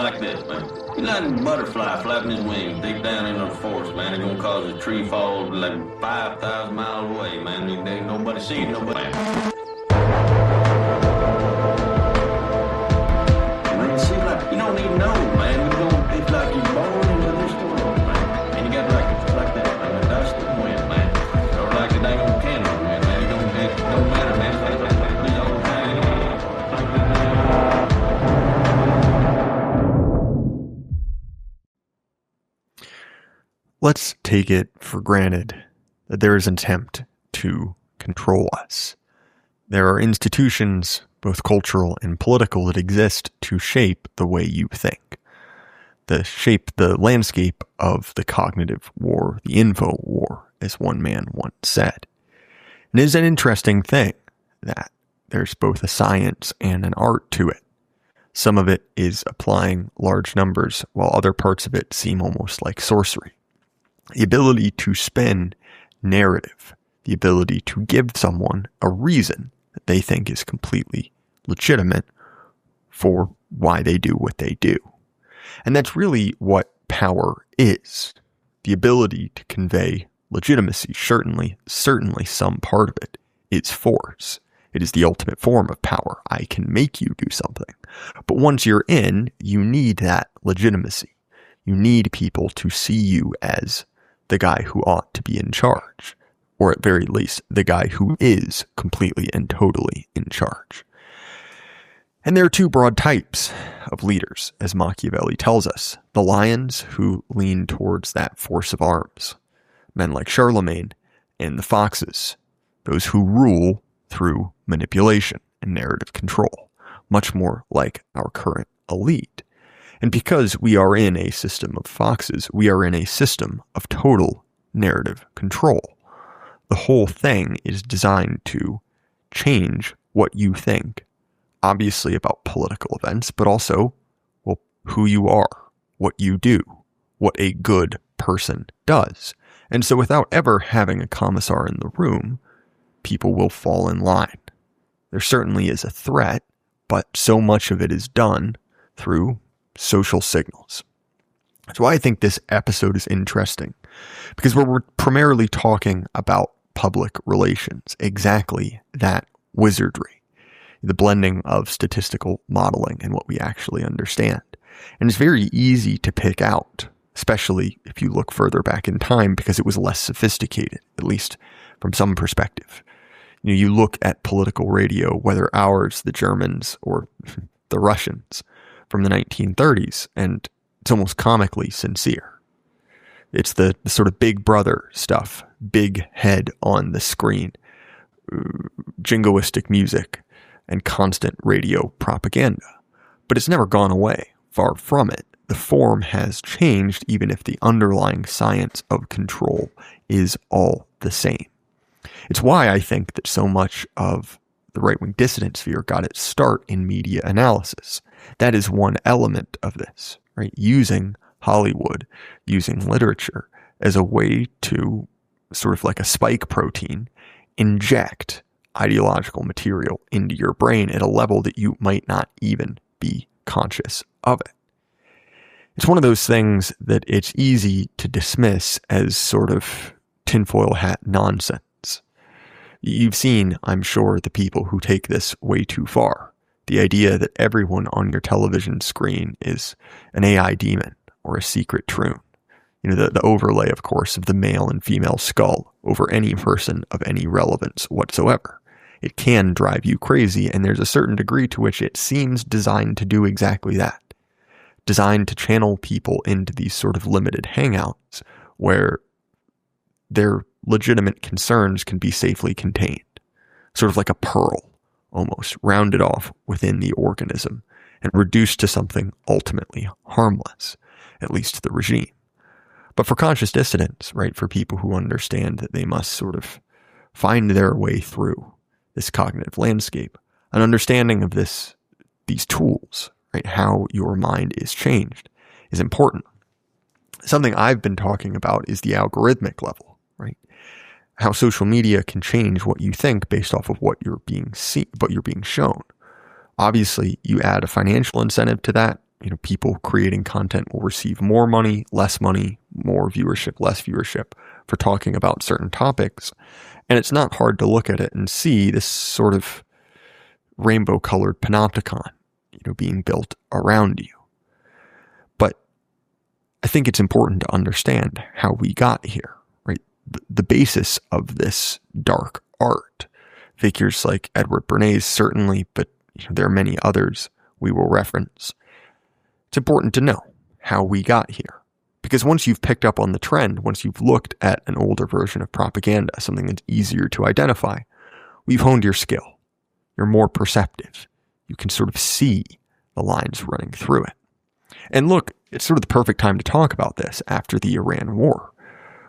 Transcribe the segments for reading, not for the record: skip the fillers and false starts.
like this, man. You like a butterfly flapping his wings deep down into the forest, man. It's gonna cause a tree fall like 5,000 miles away, man. There ain't nobody seeing nobody. Man, see, like, you don't even know, man. It's like you're born into this world, man. And you got like that, man. That's the wind, man. Or like the dang old candle, man. It don't matter, man. It's like these old time. Let's take it for granted that there is an attempt to control us. There are institutions, both cultural and political, that exist to shape the way you think, to shape the landscape of the cognitive war, the info war, as one man once said. It is an interesting thing that there's both a science and an art to it. Some of it is applying large numbers, while other parts of it seem almost like sorcery. The ability to spin narrative, the ability to give someone a reason that they think is completely legitimate for why they do what they do. And that's really what power is. The ability to convey legitimacy, certainly some part of it is force. It is the ultimate form of power. I can make you do something. But once you're in, you need that legitimacy. You need people to see you as the guy who ought to be in charge, or at very least, the guy who is completely and totally in charge. And there are two broad types of leaders, as Machiavelli tells us. The lions, who lean towards that force of arms, men like Charlemagne, and the foxes, those who rule through manipulation and narrative control, much more like our current elite. And because we are in a system of foxes, we are in a system of total narrative control. The whole thing is designed to change what you think, obviously about political events, but also, well, who you are, what you do, what a good person does. And so without ever having a commissar in the room, people will fall in line. There certainly is a threat, but so much of it is done through social signals. That's why I think this episode is interesting, because we're primarily talking about public relations, exactly that wizardry, the blending of statistical modeling and what we actually understand. And it's very easy to pick out, especially if you look further back in time, because it was less sophisticated, at least from some perspective. You look at political radio, whether ours, the Germans, or the Russians, from the 1930s, and it's almost comically sincere. It's the sort of big brother stuff, big head on the screen, jingoistic music, and constant radio propaganda. But it's never gone away, far from it. The form has changed, even if the underlying science of control is all the same. It's why I think that so much of the right-wing dissident sphere got its start in media analysis. That is one element of this, right? Using Hollywood, using literature as a way to, sort of like a spike protein, inject ideological material into your brain at a level that you might not even be conscious of it. It's one of those things that it's easy to dismiss as sort of tinfoil hat nonsense. You've seen, I'm sure, the people who take this way too far. The idea that everyone on your television screen is an AI demon or a secret troon. The overlay, of course, of the male and female skull over any person of any relevance whatsoever. It can drive you crazy, and there's a certain degree to which it seems designed to do exactly that. Designed to channel people into these sort of limited hangouts where their legitimate concerns can be safely contained. Sort of like a pearl, almost, rounded off within the organism and reduced to something ultimately harmless, at least to the regime. But for conscious dissidents, right, for people who understand that they must sort of find their way through this cognitive landscape, an understanding of these tools, right, how your mind is changed, is important. Something I've been talking about is the algorithmic level, right? How social media can change what you think based off of what you're being shown. Obviously, you add a financial incentive to that, people creating content will receive more money, more viewership, less viewership for talking about certain topics. And it's not hard to look at it and see this sort of rainbow colored panopticon, being built around you. But I think it's important to understand how we got here, right? The basis of this dark art, figures like Edward Bernays certainly, but there are many others we will reference. It's important to know how we got here. Because once you've picked up on the trend, once you've looked at an older version of propaganda, something that's easier to identify, we've honed your skill. You're more perceptive. You can sort of see the lines running through it. And look, it's sort of the perfect time to talk about this after the Iran war,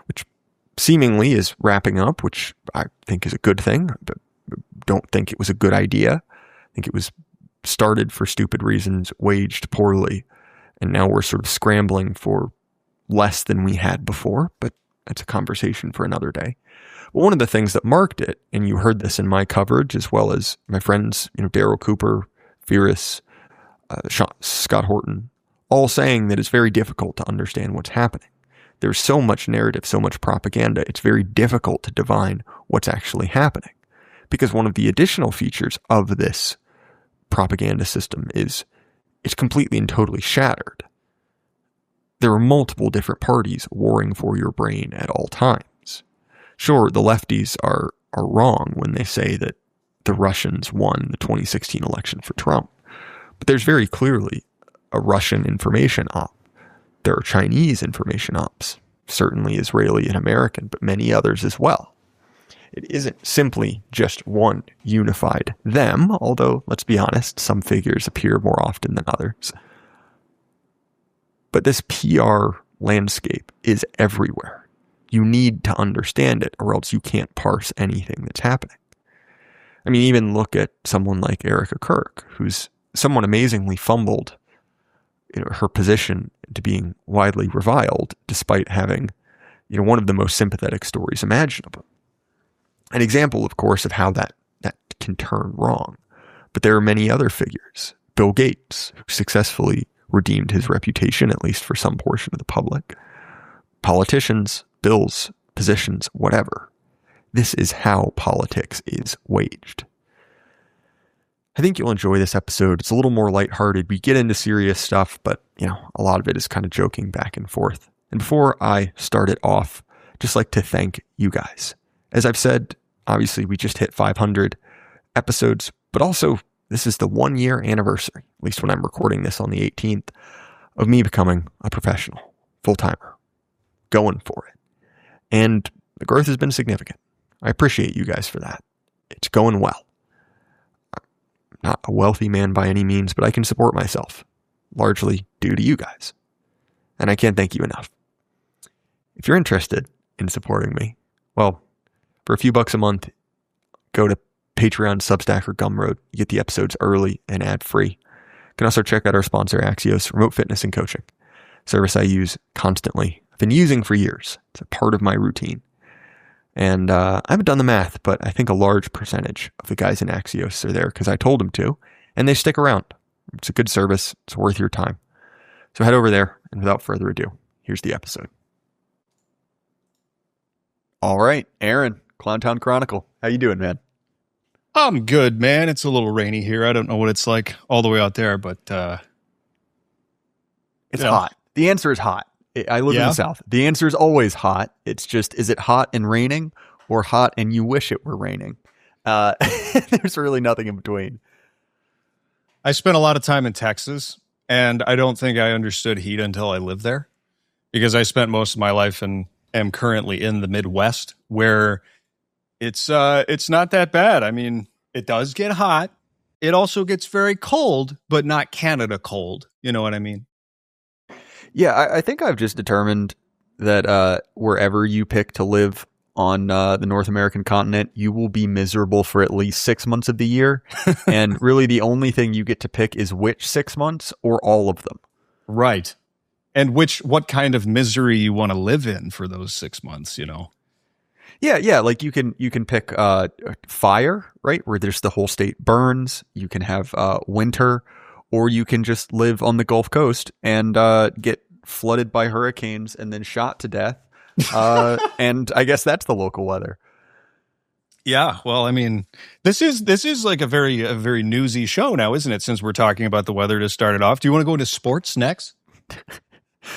which seemingly is wrapping up, which I think is a good thing, but don't think it was a good idea. I think it was started for stupid reasons, waged poorly, and now we're sort of scrambling for less than we had before, but that's a conversation for another day. But one of the things that marked it, and you heard this in my coverage as well as my friends, Daryl Cooper, Fearus, Scott Horton, all saying that it's very difficult to understand what's happening. There's so much narrative, so much propaganda, it's very difficult to divine what's actually happening. Because one of the additional features of this propaganda system is it's completely and totally shattered. There are multiple different parties warring for your brain at all times. Sure, the lefties are wrong when they say that the Russians won the 2016 election for Trump. But there's very clearly a Russian information op. There are Chinese information ops, certainly Israeli and American, but many others as well. It isn't simply just one unified them, although, let's be honest, some figures appear more often than others. But this PR landscape is everywhere. You need to understand it, or else you can't parse anything that's happening. I mean, even look at someone like Erica Kirk, who's somewhat amazingly fumbled her position into being widely reviled, despite having one of the most sympathetic stories imaginable. An example, of course, of how that can turn wrong. But there are many other figures. Bill Gates, who successfully redeemed his reputation, at least for some portion of the public. Politicians, bills, positions, whatever. This is how politics is waged. I think you'll enjoy this episode. It's a little more lighthearted. We get into serious stuff, but a lot of it is kind of joking back and forth. And before I start it off, just like to thank you guys. As I've said, obviously we just hit 500 episodes, but also this is the 1 year anniversary, at least when I'm recording this on the 18th, of me becoming a professional, full-timer, going for it. And the growth has been significant. I appreciate you guys for that. It's going well. I'm not a wealthy man by any means, but I can support myself, largely due to you guys. And I can't thank you enough. If you're interested in supporting me, well, for a few bucks a month, go to Patreon, Substack, or Gumroad. You get the episodes early and ad-free. You can also check out our sponsor, Axios, Remote Fitness and Coaching, service I use constantly. I've been using for years. It's a part of my routine. And I haven't done the math, but I think a large percentage of the guys in Axios are there because I told them to, and they stick around. It's a good service. It's worth your time. So head over there, and without further ado, here's the episode. All right, Aaron, Clowntown Chronicle. How you doing, man? I'm good, man. It's a little rainy here. I don't know what it's like all the way out there, but it's hot. The answer is hot. I live in the South. The answer is always hot. It's just, is it hot and raining or hot and you wish it were raining? There's really nothing in between. I spent a lot of time in Texas, and I don't think I understood heat until I lived there, because I spent most of my life and am currently in the Midwest, where it's not that bad. I mean, it does get hot. It also gets very cold, but not Canada cold. You know what I mean? Yeah, I think I've just determined that wherever you pick to live on the North American continent, you will be miserable for at least 6 months of the year. And really the only thing you get to pick is which 6 months or all of them. Right. And what kind of misery you want to live in for those 6 months, Yeah. Like you can pick fire, right? Where there's the whole state burns. You can have winter, or you can just live on the Gulf Coast and get flooded by hurricanes and then shot to death. And I guess that's the local weather. Yeah, well, I mean, this is like a very newsy show now, isn't it? Since we're talking about the weather to start it off, do you want to go into sports next?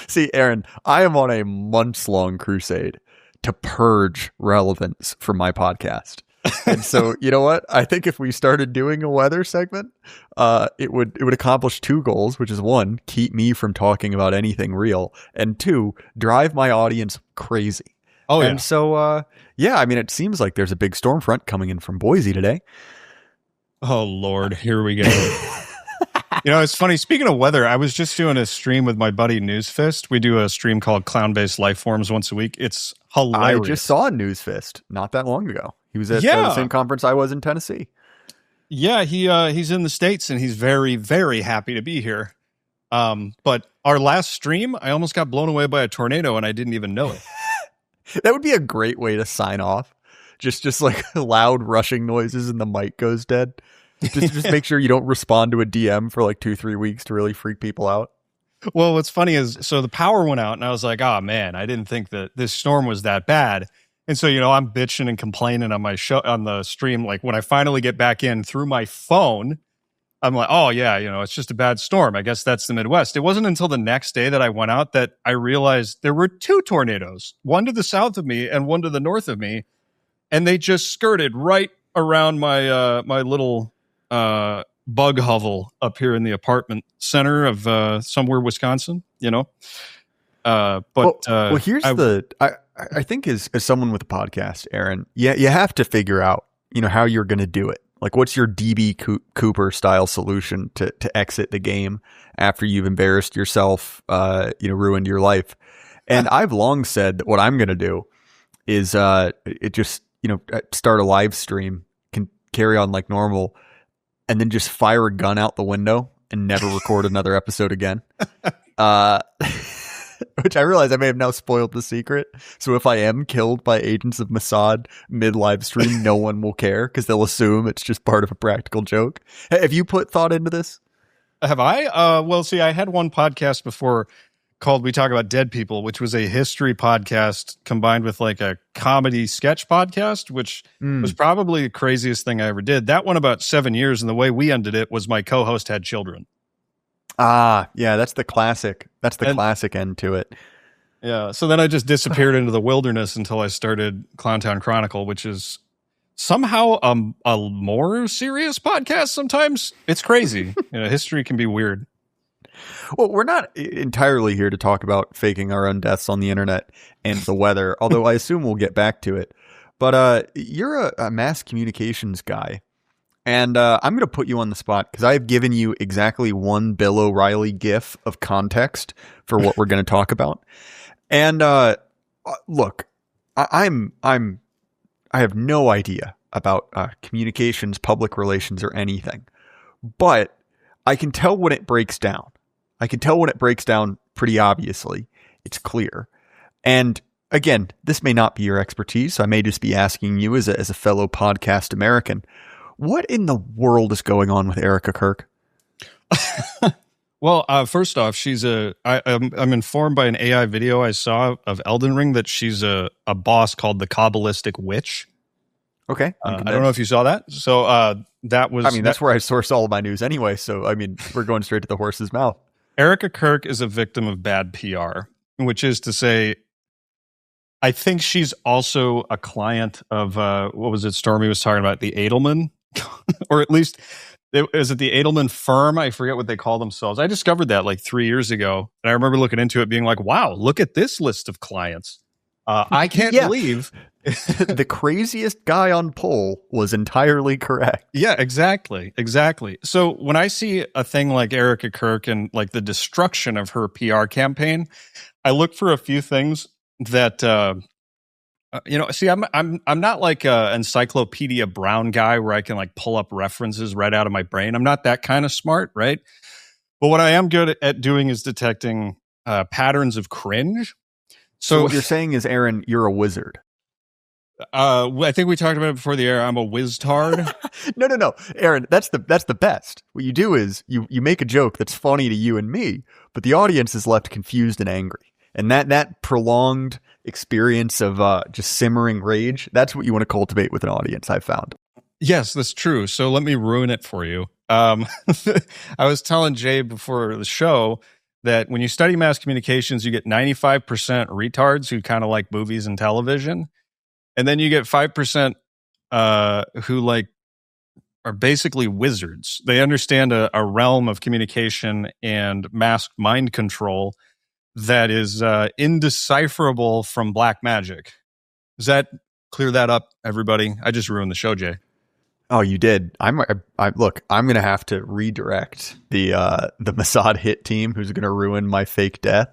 See, Aaron, I am on a months-long crusade to purge relevance from my podcast. And so, you know what? I think if we started doing a weather segment, it would accomplish two goals, which is one, keep me from talking about anything real, and two, drive my audience crazy. Oh, yeah. And so, yeah, I mean, it seems like there's a big storm front coming in from Boise today. Oh, Lord, here we go. It's funny. Speaking of weather, I was just doing a stream with my buddy Newsfist. We do a stream called Clown-Based Lifeforms once a week. It's hilarious. I just saw Newsfist not that long ago. He was at the same conference I was in Tennessee. Yeah, he's in the States, and he's very, very happy to be here. But our last stream, I almost got blown away by a tornado, and I didn't even know it. That would be a great way to sign off. Just like loud rushing noises and the mic goes dead. Just make sure you don't respond to a DM for like 2-3 weeks to really freak people out. Well, what's funny is, so the power went out and I was like, oh man, I didn't think that this storm was that bad. And so, I'm bitching and complaining on my show, on the stream. Like when I finally get back in through my phone, I'm like, oh yeah, it's just a bad storm. I guess that's the Midwest. It wasn't until the next day that I went out that I realized there were two tornadoes, one to the south of me and one to the north of me. And they just skirted right around my, my little, bug hovel up here in the apartment center of somewhere Wisconsin, but here's I think as someone with a podcast, Aaron, you have to figure out how you're going to do it. Like, what's your DB Cooper style solution to exit the game after you've embarrassed yourself, ruined your life? And I've long said that what I'm going to do is start a live stream, can carry on like normal, and then just fire a gun out the window and never record another episode again. Which I realize I may have now spoiled the secret. So if I am killed by agents of Mossad mid-live stream, no one will care because they'll assume it's just part of a practical joke. Have you put thought into this? Have I? Well, see, I had one podcast before called We Talk About Dead People, which was a history podcast combined with like a comedy sketch podcast, which was probably the craziest thing I ever did. That one about 7 years, and the way we ended it was my co-host had children. Ah, yeah, that's the classic. That's the classic end to it. Yeah, so then I just disappeared into the wilderness until I started Clowntown Chronicle, which is somehow a more serious podcast sometimes. It's crazy. History can be weird. Well, we're not entirely here to talk about faking our own deaths on the internet and the weather, although I assume we'll get back to it. But you're a mass communications guy, and I'm going to put you on the spot because I've given you exactly one Bill O'Reilly gif of context for what we're going to talk about. And look, I have no idea about communications, public relations, or anything, but I can tell when it breaks down. I can tell when it breaks down pretty obviously. It's clear. And again, this may not be your expertise. So I may just be asking you as a fellow podcast American, what in the world is going on with Erica Kirk? Well, first off, I'm informed by an AI video I saw of Elden Ring that she's a boss called the Kabbalistic Witch. Okay. I don't know if you saw that. So that was... I mean, that's where I source all of my news anyway. So, I mean, we're going straight to the horse's mouth. Erica Kirk is a victim of bad PR, which is to say, I think she's also a client of, what was it Stormy was talking about, the Edelman? Or at least, is it the Edelman firm? I forget what they call themselves. I discovered that like 3 years ago. And I remember looking into it being like, wow, look at this list of clients. I can't believe... The craziest guy on poll was entirely correct. Yeah, exactly. So when I see a thing like Erica Kirk and like the destruction of her PR campaign, I look for a few things that see, I'm not like a Encyclopedia Brown guy where I can like pull up references right out of my brain. I'm not that kind of smart, right? But what I am good at doing is detecting patterns of cringe. So what you're saying is, Aaron, you're a wizard. I think we talked about it before the air. I'm a whiz-tard. No, Aaron, that's the best. What you do is you make a joke that's funny to you and me, but the audience is left confused and angry. And that prolonged experience of just simmering rage, that's what you want to cultivate with an audience, I've found. Yes, that's true. So let me ruin it for you. I was telling Jay before the show that when you study mass communications, you get 95% retards who kind of like movies and television. And then you get 5% who like are basically wizards. They understand a realm of communication and masked mind control that is indecipherable from black magic. Does that clear that up, everybody? I just ruined the show, Jay. Oh, you did. Look, I'm going to have to redirect the Mossad hit team who's going to ruin my fake death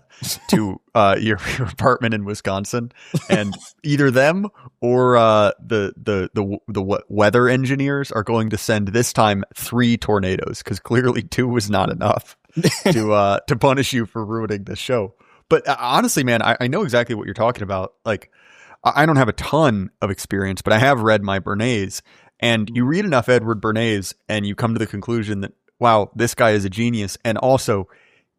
to your apartment in Wisconsin, and either them or the weather engineers are going to send this time 3 tornadoes, because clearly 2 was not enough to punish you for ruining the show. But honestly, man, I know exactly what you're talking about. Like, I don't have a ton of experience, but I have read my Bernays. And you read enough Edward Bernays and you come to the conclusion that, wow, this guy is a genius. And also,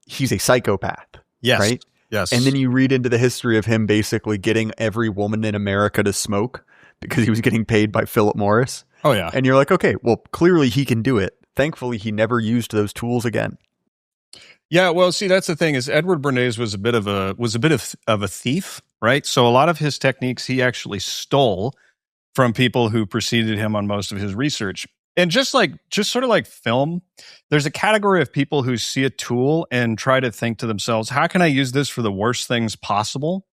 he's a psychopath. Yes. Right? Yes. And then you read into the history of him basically getting every woman in America to smoke because he was getting paid by Philip Morris. Oh, yeah. And you're like, okay, well, clearly he can do it. Thankfully, he never used those tools again. Yeah, well, see, that's the thing is Edward Bernays was a bit of a thief, right? So a lot of his techniques he actually stole from people who preceded him on most of his research. And just sort of like film, there's a category of people who see a tool and try to think to themselves, how can I use this for the worst things possible?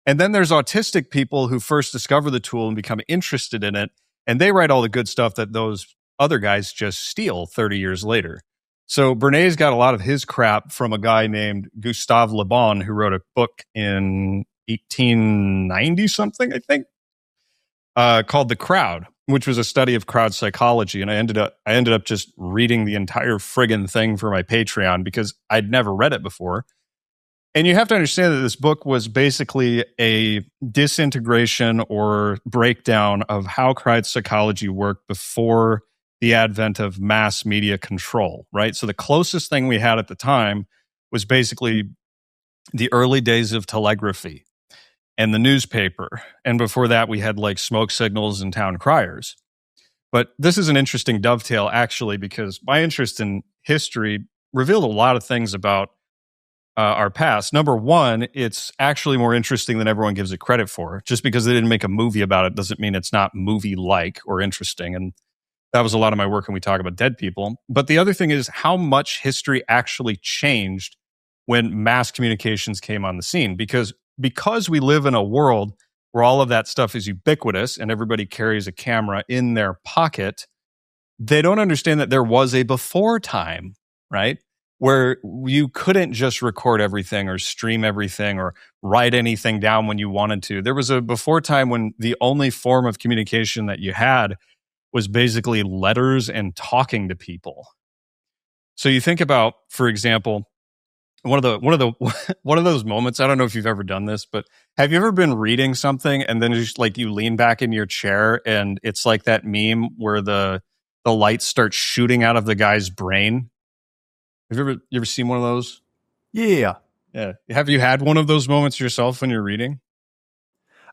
And then there's autistic people who first discover the tool and become interested in it, and they write all the good stuff that those other guys just steal 30 years later. So Bernays got a lot of his crap from a guy named Gustave Le Bon, who wrote a book in 1890 something, I think, called The Crowd, which was a study of crowd psychology. And I ended up just reading the entire friggin' thing for my Patreon because I'd never read it before. And you have to understand that this book was basically a disintegration or breakdown of how crowd psychology worked before the advent of mass media control, right? So the closest thing we had at the time was basically the early days of telegraphy and the newspaper. And before that, we had like smoke signals and town criers. But this is an interesting dovetail, actually, because my interest in history revealed a lot of things about our past. Number one, it's actually more interesting than everyone gives it credit for. Just because they didn't make a movie about it doesn't mean it's not movie-like or interesting. And that was a lot of my work when we talk about dead people. But the other thing is how much history actually changed when mass communications came on the scene. Because we live in a world where all of that stuff is ubiquitous and everybody carries a camera in their pocket, they don't understand that there was a before time, right? Where you couldn't just record everything or stream everything or write anything down when you wanted to. There was a before time when the only form of communication that you had was basically letters and talking to people. So you think about, for example, one of those moments, I don't know if you've ever done this, but have you ever been reading something and then just like you lean back in your chair and it's like that meme where the lights start shooting out of the guy's brain? Have you ever seen one of those? Yeah. Have you had one of those moments yourself when you're reading?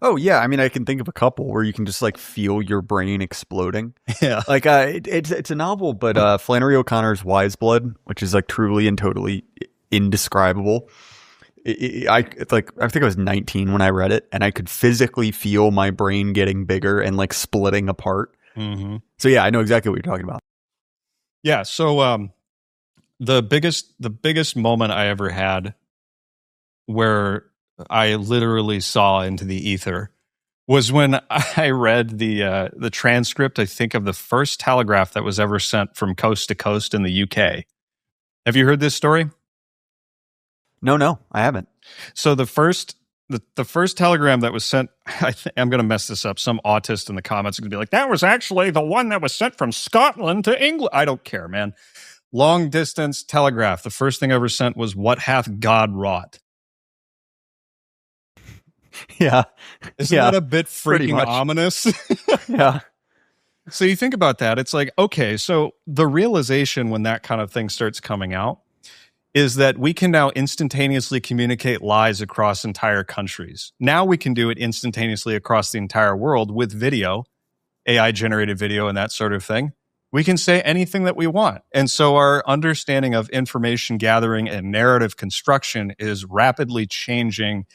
Oh yeah, I mean, I can think of a couple where you can just like feel your brain exploding. Yeah, like it's a novel, but Flannery O'Connor's Wise Blood, which is like truly and totally indescribable. I think I was 19 when I read it, and I could physically feel my brain getting bigger and like splitting apart. Mm-hmm. So yeah, I know exactly what you're talking about. Yeah. So the biggest moment I ever had where I literally saw into the ether was when I read the transcript, I think, of the first telegraph that was ever sent from coast to coast in the UK. Have you heard this story? No, I haven't. So the first telegram that was sent, I'm going to mess this up. Some autist in the comments is going to be like, that was actually the one that was sent from Scotland to England. I don't care, man. Long distance telegraph. The first thing ever sent was, "What hath God wrought?" Yeah. Isn't Yeah, that a bit pretty freaking much. ominous? Yeah. So you think about that. It's like, okay, so the realization when that kind of thing starts coming out is that we can now instantaneously communicate lies across entire countries. Now we can do it instantaneously across the entire world with video, AI generated video and that sort of thing. We can say anything that we want. And so our understanding of information gathering and narrative construction is rapidly changing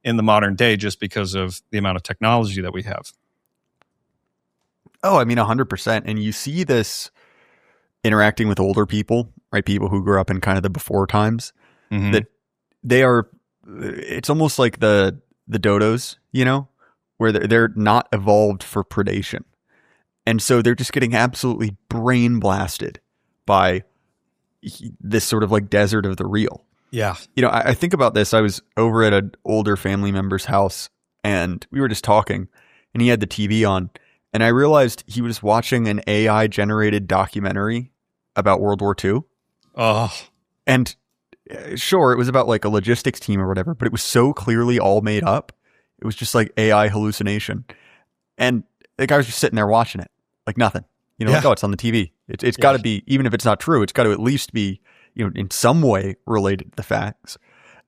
in the modern day just because of the amount of technology that we have. Oh, I mean, 100%. And you see this interacting with older people, right? People who grew up in kind of the before times, that they are, it's almost like the dodos, you know, where they're not evolved for predation. And so they're just getting absolutely brain blasted by this sort of like desert of the real. Yeah. You know, I think about this. I was over at an older family member's house and we were just talking and he had the TV on and I realized he was watching an AI generated documentary about World War II. Oh. And sure, it was about like a logistics team or whatever, but it was so clearly all made up. It was just like AI hallucination. And the guy was just sitting there watching it like nothing. You know, like, oh, it's on the TV. It's got to be, even if it's not true, it's got to at least be, you know, in some way related to the facts.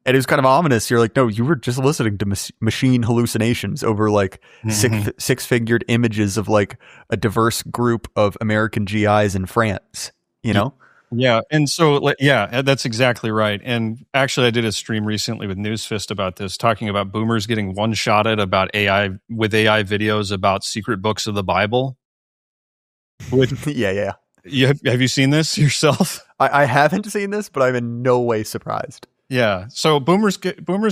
And it was kind of ominous. You're like, no, you were just listening to machine hallucinations over like six-figured images of like a diverse group of American GIs in France, you know? Yeah. And so, yeah, that's exactly right. And actually, I did a stream recently with Newsfist about this, talking about boomers getting one-shotted about AI with AI videos about secret books of the Bible. Yeah. Have you seen this yourself? I haven't seen this, but I'm in no way surprised. Yeah. So boomers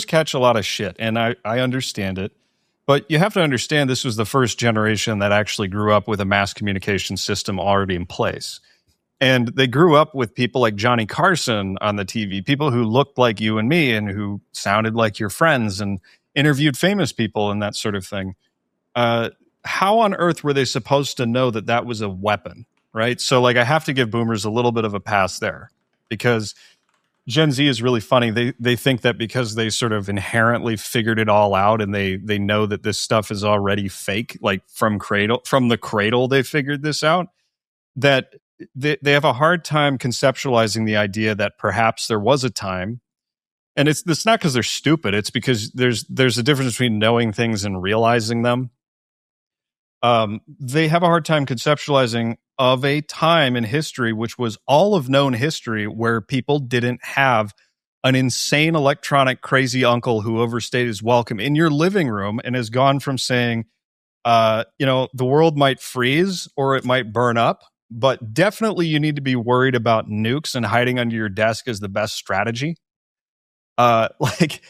catch a lot of shit, and I understand it. But you have to understand this was the first generation that actually grew up with a mass communication system already in place. And they grew up with people like Johnny Carson on the TV, people who looked like you and me and who sounded like your friends and interviewed famous people and that sort of thing. How on earth were they supposed to know that that was a weapon, right? So like I have to give boomers a little bit of a pass there because Gen Z is really funny. They think that because they sort of inherently figured it all out and they know that this stuff is already fake, like from the cradle they figured this out, that they have a hard time conceptualizing the idea that perhaps there was a time, and it's not because they're stupid. It's because there's a difference between knowing things and realizing them. They have a hard time conceptualizing of a time in history, which was all of known history, where people didn't have an insane electronic crazy uncle who overstayed his welcome in your living room and has gone from saying, the world might freeze or it might burn up, but definitely you need to be worried about nukes and hiding under your desk is the best strategy. Like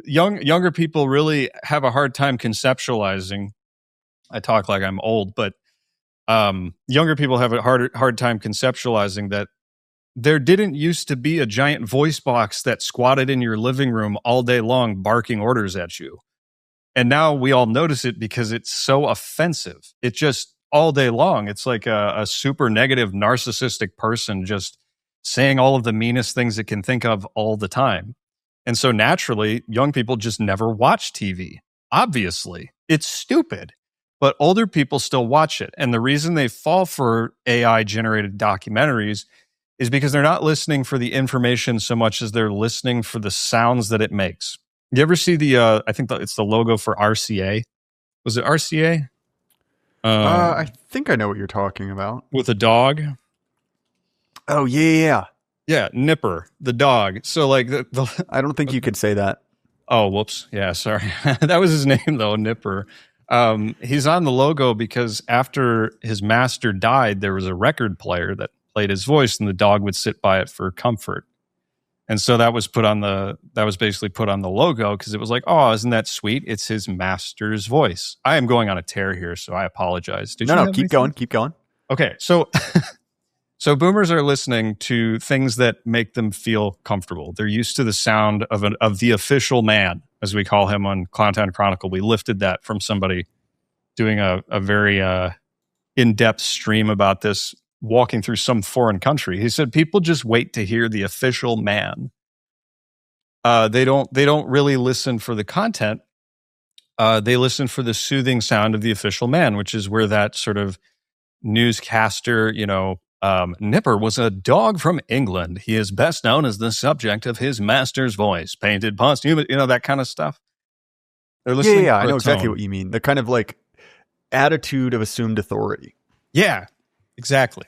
younger people really have a hard time conceptualizing. I talk like I'm old, but younger people have a hard time conceptualizing that there didn't used to be a giant voice box that squatted in your living room all day long barking orders at you. And now we all notice it because it's so offensive. It just all day long. It's like a super negative narcissistic person just saying all of the meanest things it can think of all the time. And so naturally, young people just never watch TV. Obviously, it's stupid. But older people still watch it. And the reason they fall for AI generated documentaries is because they're not listening for the information so much as they're listening for the sounds that it makes. You ever see I think it's the logo for RCA? Was it RCA? I think I know what you're talking about. With a dog? Oh, yeah. Yeah, Nipper, the dog. So like I don't think you could say that. Oh, whoops. Yeah, sorry. That was his name though, Nipper. He's on the logo because after his master died, there was a record player that played his voice and the dog would sit by it for comfort. And so that was basically put on the logo because it was like, oh, isn't that sweet? It's his master's voice. I am going on a tear here, so I apologize. No, keep going. Okay. So boomers are listening to things that make them feel comfortable. They're used to the sound of the official man, as we call him on Chronicle. We lifted that from somebody doing a very in-depth stream about this, walking through some foreign country. He said, people just wait to hear the official man. They don't really listen for the content. They listen for the soothing sound of the official man, which is where that sort of newscaster, Nipper was a dog from England. He is best known as the subject of his master's voice, painted posthumous, that kind of stuff. They're listening. Yeah, I know exactly what you mean. The kind of like attitude of assumed authority. Yeah, exactly.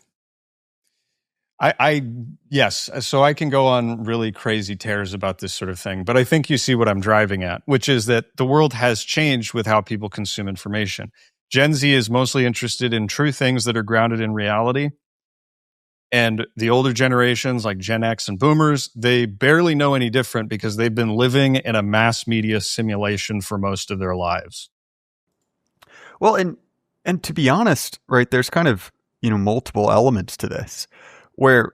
Yes. So I can go on really crazy tears about this sort of thing, but I think you see what I'm driving at, which is that the world has changed with how people consume information. Gen Z is mostly interested in true things that are grounded in reality. And the older generations like Gen X and Boomers, they barely know any different because they've been living in a mass media simulation for most of their lives. Well, and to be honest, right, there's kind of, multiple elements to this where,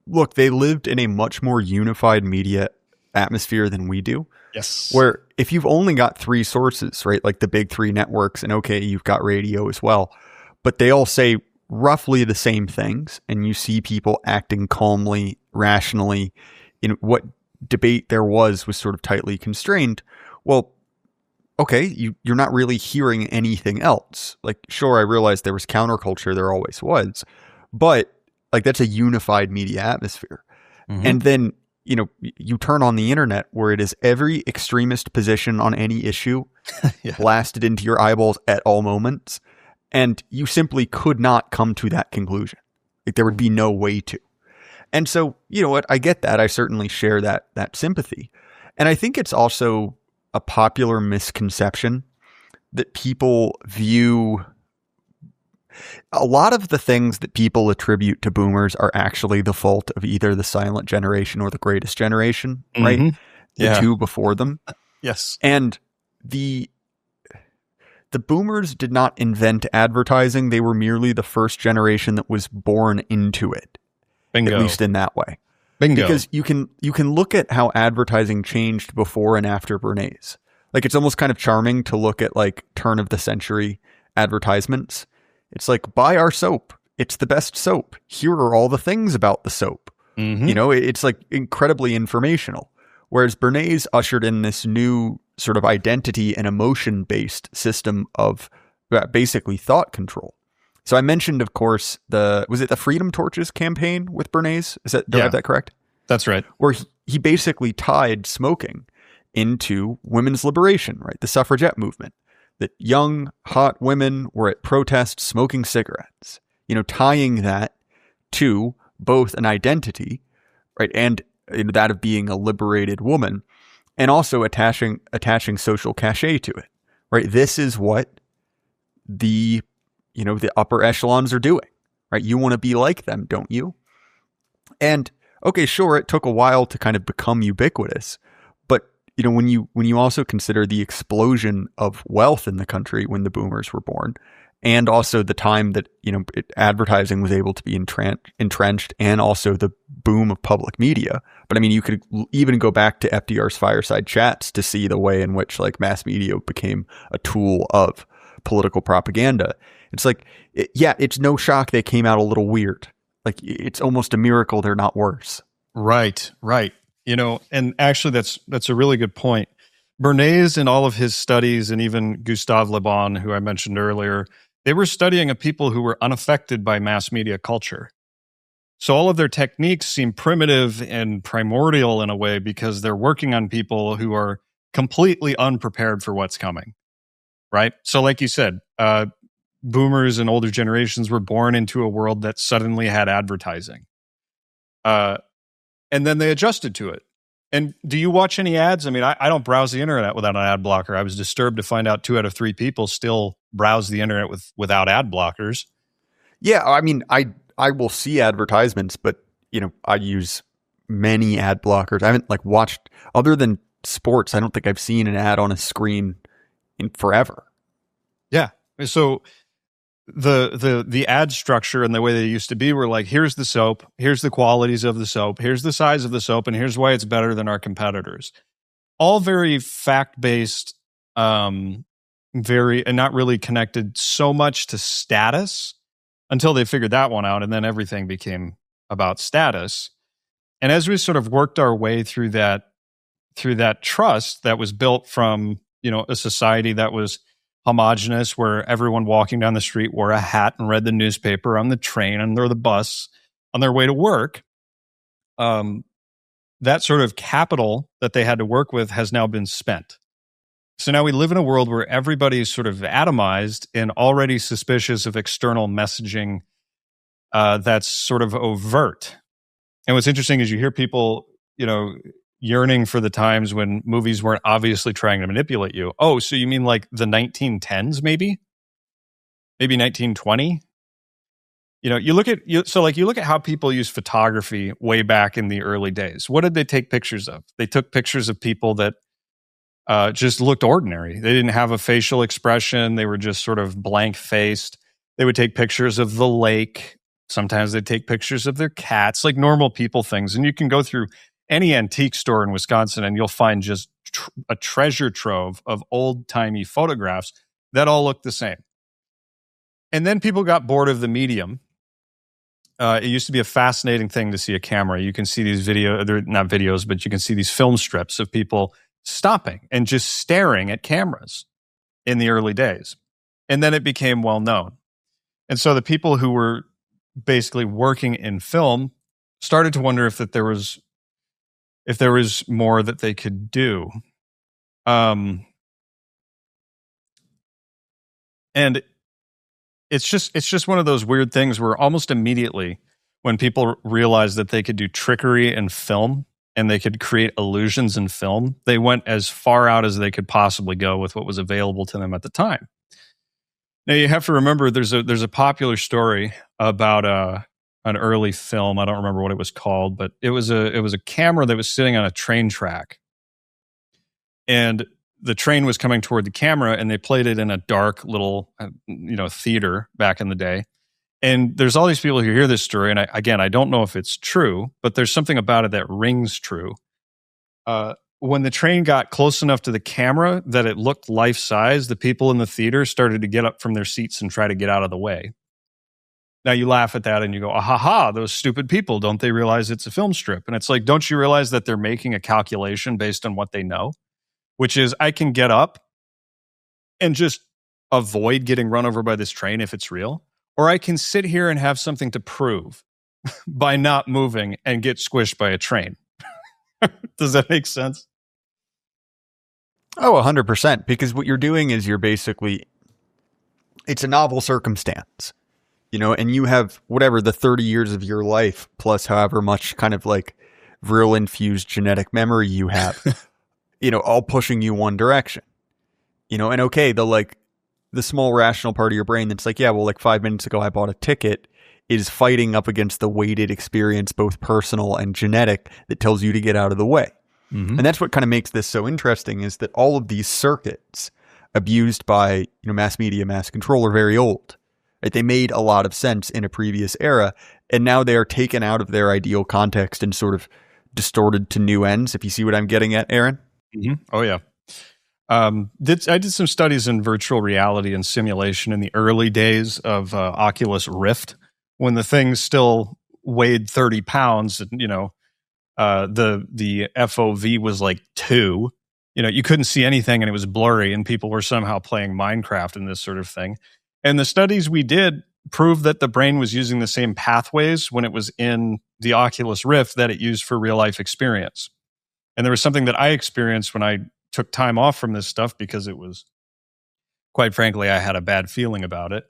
look, they lived in a much more unified media atmosphere than we do. Yes. Where if you've only got three sources, right, like the big three networks, and okay, you've got radio as well, but they all say roughly the same things, and you see people acting calmly, rationally. What debate there was sort of tightly constrained. Well, okay, you're not really hearing anything else. Like, sure, I realized there was counterculture, there always was, but like that's a unified media atmosphere. Mm-hmm. And then, you turn on the internet where it is every extremist position on any issue blasted into your eyeballs at all moments. And you simply could not come to that conclusion. Like there would be no way to. And so, you know what? I get that. I certainly share that sympathy. And I think it's also a popular misconception that people view a lot of the things that people attribute to boomers are actually the fault of either the silent generation or the greatest generation, right? Mm-hmm. The two before them. Yes. And the boomers did not invent advertising. They were merely the first generation that was born into it. Bingo. At least in that way. Bingo. Because you can look at how advertising changed before and after Bernays. Like it's almost kind of charming to look at like turn of the century advertisements. It's like, buy our soap. It's the best soap. Here are all the things about the soap. Mm-hmm. It's like incredibly informational. Whereas Bernays ushered in this new sort of identity and emotion-based system of basically thought control. So I mentioned, of course, was it the Freedom Torches campaign with Bernays? Do I have that correct? That's right. Where he basically tied smoking into women's liberation, right? The suffragette movement. That young, hot women were at protests smoking cigarettes, tying that to both an identity, right, and that of being a liberated woman, and also attaching social cachet to it, right? This is what the upper echelons are doing, right? You want to be like them, don't you? And okay, sure, it took a while to kind of become ubiquitous, but when you also consider the explosion of wealth in the country when the boomers were born, and also the time that advertising was able to be entrenched, and also the boom of public media. But I mean, you could even go back to FDR's fireside chats to see the way in which like mass media became a tool of political propaganda. It's like, it's no shock they came out a little weird. Like it's almost a miracle they're not worse. Right. And actually that's a really good point. Bernays in all of his studies, and even Gustave Le Bon, who I mentioned earlier, they were studying a people who were unaffected by mass media culture. So all of their techniques seem primitive and primordial in a way because they're working on people who are completely unprepared for what's coming, right? So like you said, boomers and older generations were born into a world that suddenly had advertising. And then they adjusted to it. And do you watch any ads? I mean, I don't browse the internet without an ad blocker. I was disturbed to find out 2 out of 3 people still browse the internet without ad blockers. Yeah, I mean, I will see advertisements, but I use many ad blockers. I haven't watched, other than sports, I don't think I've seen an ad on a screen in forever. Yeah. So the ad structure and the way they used to be were like, here's the soap, here's the qualities of the soap, here's the size of the soap, and here's why it's better than our competitors. All very fact-based, and not really connected so much to status until they figured that one out, and then everything became about status. And as we sort of worked our way through that trust that was built from, a society that was homogenous, where everyone walking down the street wore a hat and read the newspaper on the train and or the bus on their way to work, that sort of capital that they had to work with has now been spent. So now we live in a world where everybody is sort of atomized and already suspicious of external messaging that's sort of overt. And what's interesting is you hear people, yearning for the times when movies weren't obviously trying to manipulate you. Oh, so you mean like the 1910s, maybe 1920? You look at how people use photography way back in the early days. What did they take pictures of? They took pictures of people that just looked ordinary. They didn't have a facial expression. They were just sort of blank faced. They would take pictures of the lake. Sometimes they'd take pictures of their cats, like normal people things. And you can go through any antique store in Wisconsin and you'll find just a treasure trove of old-timey photographs that all look the same. And then people got bored of the medium. It used to be a fascinating thing to see a camera. You can see these they're not videos, but you can see these film strips of people stopping and just staring at cameras in the early days. And then it became well known. And so the people who were basically working in film started to wonder if there was more that they could do. And it's just one of those weird things where almost immediately when people realized that they could do trickery in film and they could create illusions in film, they went as far out as they could possibly go with what was available to them at the time. Now you have to remember there's a popular story about an early film. I don't remember what it was called, but it was a camera that was sitting on a train track. And the train was coming toward the camera and they played it in a dark little, theater back in the day. And there's all these people who hear this story. And I don't know if it's true, but there's something about it that rings true. When the train got close enough to the camera that it looked life-size, the people in the theater started to get up from their seats and try to get out of the way. Now you laugh at that and you go, ah, ha, ha, those stupid people, don't they realize it's a film strip? And it's like, don't you realize that they're making a calculation based on what they know? Which is, I can get up and just avoid getting run over by this train if it's real, or I can sit here and have something to prove by not moving and get squished by a train. Does that make sense? Oh, 100%. Because what you're doing is it's a novel circumstance, and you have whatever the 30 years of your life plus however much kind of like real infused genetic memory you have, all pushing you one direction, and okay, the small rational part of your brain that's like, yeah, well, like 5 minutes ago I bought a ticket is fighting up against the weighted experience, both personal and genetic, that tells you to get out of the way. Mm-hmm. And that's what kind of makes this so interesting, is that all of these circuits abused by mass media, mass control are very old. Right? They made a lot of sense in a previous era, and now they are taken out of their ideal context and sort of distorted to new ends, if you see what I'm getting at, Aaron. Mm-hmm. Oh, yeah. I did some studies in virtual reality and simulation in the early days of Oculus Rift, when the thing still weighed 30 pounds, and, the FOV was like 2. You couldn't see anything and it was blurry, and people were somehow playing Minecraft and this sort of thing. And the studies we did proved that the brain was using the same pathways when it was in the Oculus Rift that it used for real life experience. And there was something that I experienced when I took time off from this stuff, because it was, quite frankly, I had a bad feeling about it.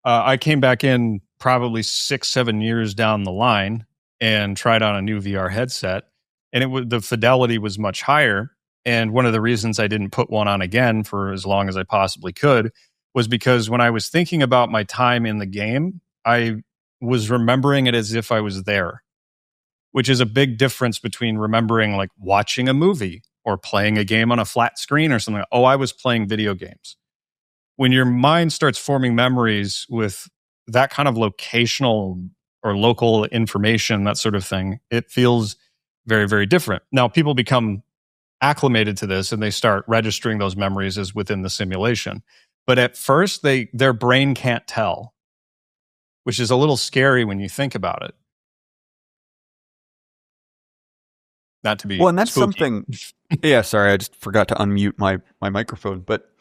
I came back in probably 6-7 years down the line and tried on a new VR headset, and the fidelity was much higher. And one of the reasons I didn't put one on again for as long as I possibly could was because when I was thinking about my time in the game, I was remembering it as if I was there, which is a big difference between remembering like watching a movie or playing a game on a flat screen or something. Oh, I was playing video games. When your mind starts forming memories with that kind of locational or local information, that sort of thing, it feels very, very different. Now, people become acclimated to this and they start registering those memories as within the simulation. But at first, their brain can't tell, which is a little scary when you think about it. Not to be Well, and that's spooky. something. Yeah, sorry, I just forgot to unmute my microphone. But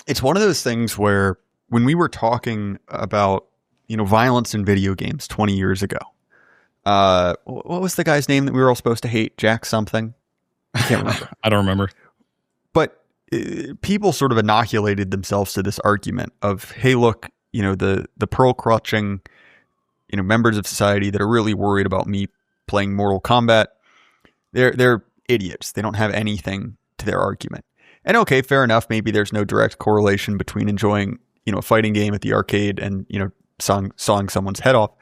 it's one of those things where when we were talking about violence in video games 20 years ago, what was the guy's name that we were all supposed to hate? Jack something. I can't remember. I don't remember. But people sort of inoculated themselves to this argument of, hey, look, the pearl clutching, members of society that are really worried about me playing Mortal Kombat, they're idiots. They don't have anything to their argument. And okay, fair enough. Maybe there's no direct correlation between enjoying, a fighting game at the arcade and, sawing someone's head off.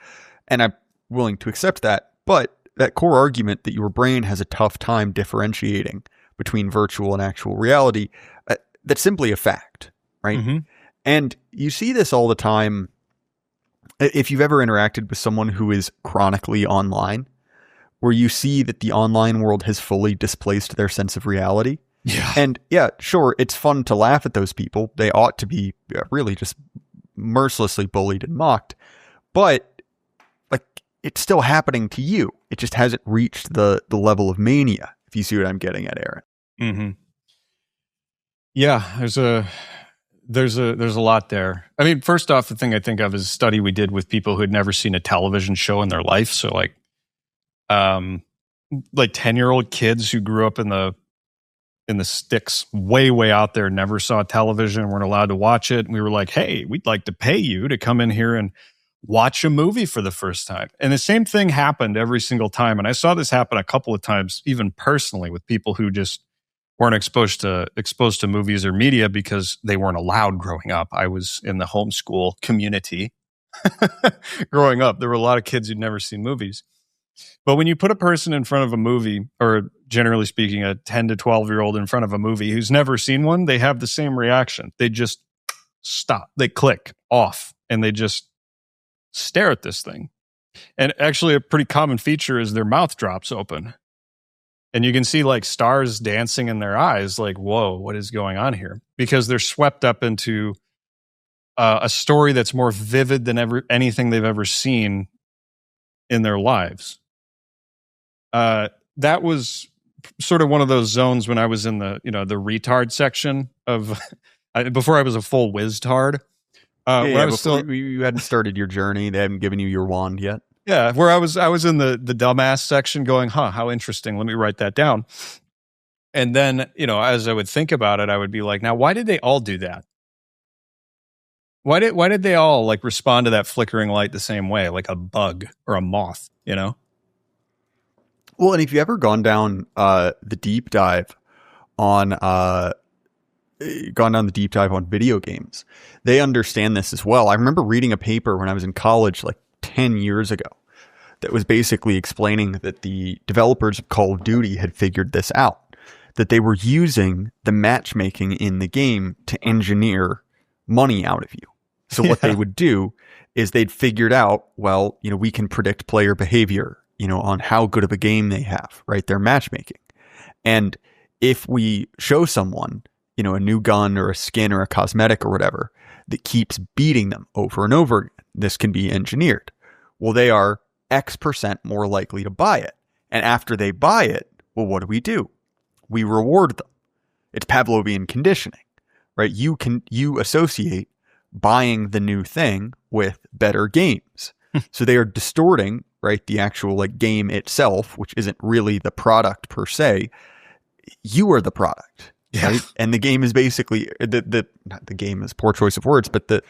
And I'm willing to accept that. But that core argument that your brain has a tough time differentiating between virtual and actual reality, that's simply a fact, right? Mm-hmm. And you see this all the time. If you've ever interacted with someone who is chronically online, where you see that the online world has fully displaced their sense of reality. Yeah. And yeah, sure, it's fun to laugh at those people. They ought to be really just mercilessly bullied and mocked. But like, it's still happening to you. It just hasn't reached the level of mania, if you see what I'm getting at, Aaron. Mm-hmm. Yeah, there's a lot there. I mean, first off, the thing I think of is a study we did with people who had never seen a television show in their life. So like 10-year-old kids who grew up in the sticks way out there, never saw television, weren't allowed to watch it. And we were like, hey, we'd like to pay you to come in here and watch a movie for the first time. And the same thing happened every single time. And I saw this happen a couple of times, even personally, with people who just weren't exposed to movies or media because they weren't allowed growing up. I was in the homeschool community growing up. There were a lot of kids who'd never seen movies. But when you put a person in front of a movie, or generally speaking, a 10 to 12-year-old in front of a movie who's never seen one, they have the same reaction. They just stop. They click off and they just stare at this thing. And actually, a pretty common feature is their mouth drops open. And you can see like stars dancing in their eyes, like, whoa, what is going on here? Because they're swept up into a story that's more vivid than anything they've ever seen in their lives. That was sort of one of those zones when I was in the retard section of before I was a full whiz-tard. When I was still, you hadn't started your journey. They hadn't given you your wand yet. Yeah, where I was in the dumbass section going, how interesting. Let me write that down. And then, as I would think about it, I would be like, now, why did they all do that? Why did they all like respond to that flickering light the same way, like a bug or a moth, Well, and if you ever gone down the deep dive on video games, they understand this as well. I remember reading a paper when I was in college, like 10 years ago, that was basically explaining that the developers of Call of Duty had figured this out, that they were using the matchmaking in the game to engineer money out of you. So what they would do is they'd figured out, well, we can predict player behavior, on how good of a game they have, right? Their matchmaking. And if we show someone, a new gun or a skin or a cosmetic or whatever that keeps beating them over and over again, this can be engineered. Well, they are X% more likely to buy it. And after they buy it, well, what do? We reward them. It's Pavlovian conditioning, right? You associate buying the new thing with better games. So they are distorting, right, the actual like game itself, which isn't really the product per se. You are the product. Yeah. Right? And the game is basically not the game is poor choice of words, but the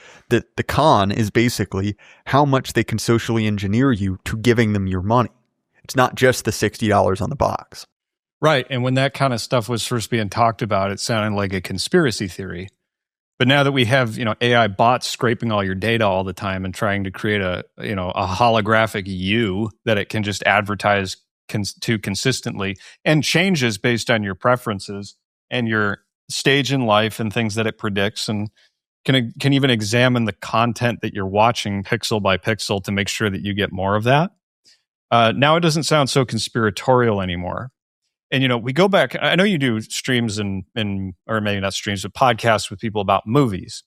con is basically how much they can socially engineer you to giving them your money. It's not just the $60 on the box. Right. And when that kind of stuff was first being talked about, it sounded like a conspiracy theory. But now that we have, AI bots scraping all your data all the time and trying to create a holographic you that it can just advertise to consistently and changes based on your preferences and your stage in life and things that it predicts, and can even examine the content that you're watching pixel by pixel to make sure that you get more of that. Now it doesn't sound so conspiratorial anymore. And, we go back, I know you do streams or maybe not streams, but podcasts with people about movies.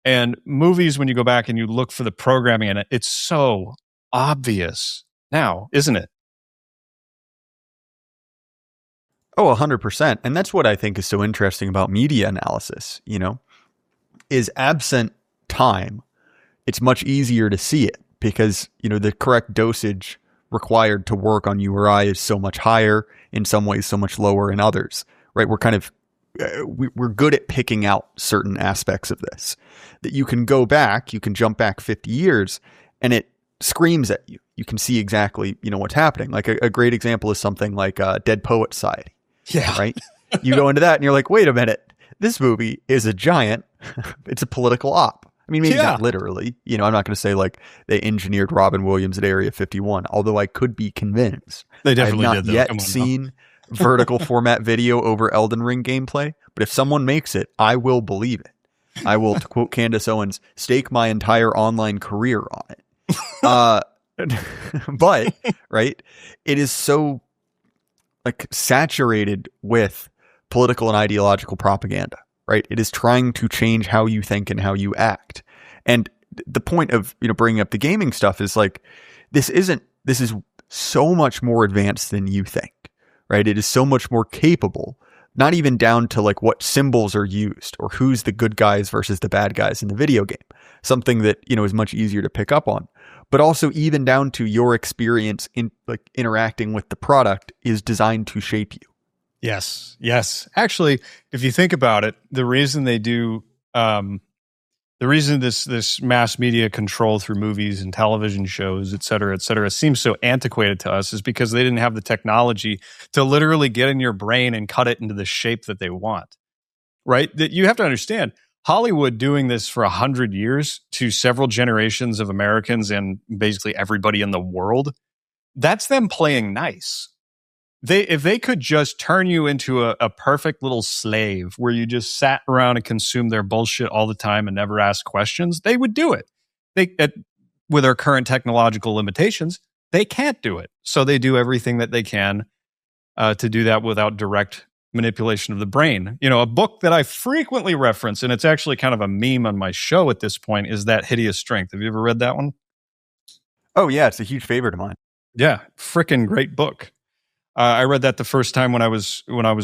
And movies, when you go back and you look for the programming in it, it's so obvious now, isn't it? Oh, 100%. And that's what I think is so interesting about media analysis, is absent time, it's much easier to see it because, the correct dosage required to work on you or I is so much higher, in some ways so much lower in others, right? We're kind of, we're good at picking out certain aspects of this that you can go back, you can jump back 50 years and it screams at you. You can see exactly, what's happening. Like a great example is something like Dead Poet Society. Yeah. Right. You go into that and you're like, wait a minute, this movie is a giant, it's a political op. I mean, maybe not literally, I'm not going to say like they engineered Robin Williams at Area 51, although I could be convinced. They definitely I have not did yet seen vertical format video over Elden Ring gameplay, but if someone makes it, I will believe it. I will, to quote Candace Owens, stake my entire online career on it. But, right, it is so like saturated with political and ideological propaganda, right? It is trying to change how you think and how you act. And the point of, bringing up the gaming stuff is like, this is so much more advanced than you think, right? It is so much more capable, not even down to like what symbols are used or who's the good guys versus the bad guys in the video game. Something that, is much easier to pick up on, but also even down to your experience in like interacting with the product is designed to shape you. Yes. Yes. Actually, if you think about it, the reason they do, the reason this mass media control through movies and television shows, et cetera, seems so antiquated to us is because they didn't have the technology to literally get in your brain and cut it into the shape that they want, right? That you have to understand, Hollywood doing this for 100 years to several generations of Americans and basically everybody in the world, that's them playing nice. If they could just turn you into a perfect little slave where you just sat around and consumed their bullshit all the time and never asked questions, they would do it. With our current technological limitations, they can't do it. So they do everything that they can to do that without direct manipulation of the brain. A book that I frequently reference, and it's actually kind of a meme on my show at this point, is That Hideous Strength. Have you ever read that one? Oh, yeah. It's a huge favorite of mine. Yeah. Freaking great book. I read that the first time when I was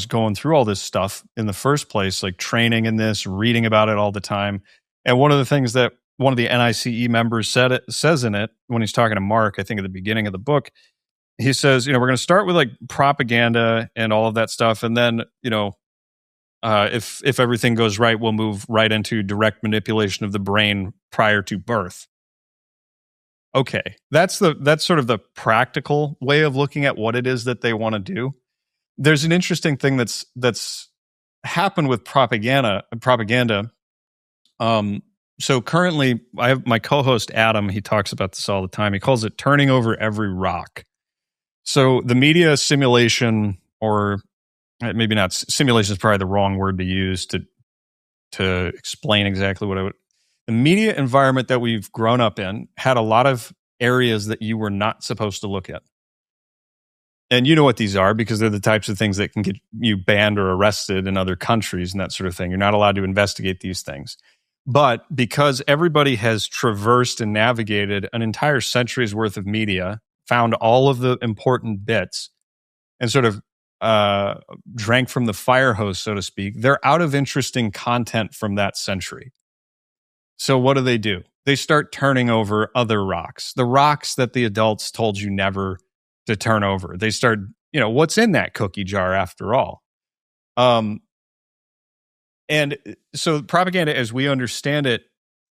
going through all this stuff in the first place, like training in this, reading about it all the time. And one of the things that one of the NICE members says in it when he's talking to Mark, I think at the beginning of the book, he says, we're going to start with like propaganda and all of that stuff. And then, if everything goes right, we'll move right into direct manipulation of the brain prior to birth. Okay, that's sort of the practical way of looking at what it is that they want to do. There's an interesting thing that's happened with propaganda. So currently, I have my co-host Adam. He talks about this all the time. He calls it turning over every rock. So the media simulation, or maybe not simulation, is probably the wrong word to use to explain exactly what I would. The media environment that we've grown up in had a lot of areas that you were not supposed to look at. And you know what these are because they're the types of things that can get you banned or arrested in other countries and that sort of thing. You're not allowed to investigate these things. But because everybody has traversed and navigated an entire century's worth of media, found all of the important bits, and sort of drank from the fire hose, so to speak, they're out of interesting content from that century. So what do? They start turning over other rocks, the rocks that the adults told you never to turn over. They start, what's in that cookie jar after all? And so propaganda, as we understand it,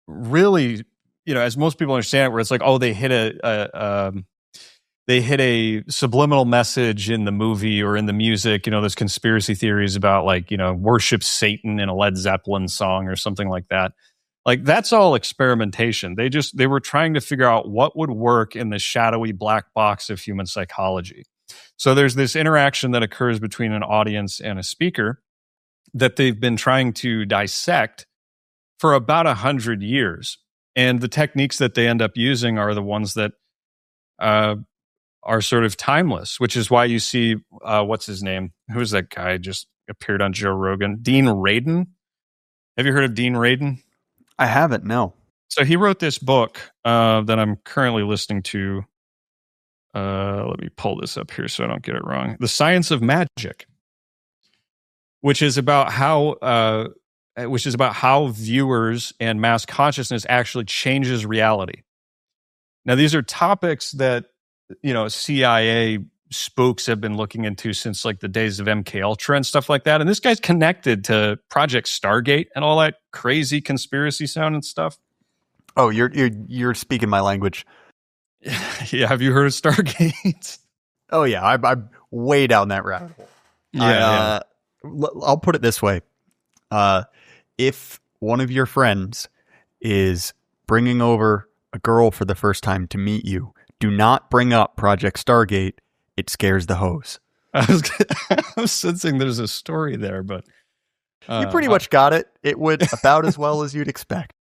really, as most people understand it, where it's like, oh, they hit a subliminal message in the movie or in the music. There's conspiracy theories about like, worship Satan in a Led Zeppelin song or something like that. Like that's all experimentation. They were trying to figure out what would work in the shadowy black box of human psychology. So there's this interaction that occurs between an audience and a speaker that they've been trying to dissect for about 100 years. And the techniques that they end up using are the ones that are sort of timeless, which is why you see, what's his name? Who's that guy just appeared on Joe Rogan? Dean Radin. Have you heard of Dean Radin? I haven't, no. So he wrote this book that I'm currently listening to. Let me pull this up here so I don't get it wrong. The Science of Magic. which is about how viewers and mass consciousness actually changes reality. Now, these are topics that, CIA spooks have been looking into since like the days of MK Ultra and stuff like that. And this guy's connected to Project Stargate and all that crazy conspiracy sound and stuff. Oh, you're speaking my language. Yeah, have you heard of Stargate? Oh yeah, I'm way down that rabbit hole. Yeah, I'll put it this way: if one of your friends is bringing over a girl for the first time to meet you, do not bring up Project Stargate. It scares the hose. I was sensing there's a story there, but you pretty much got it. It went about as well as you'd expect.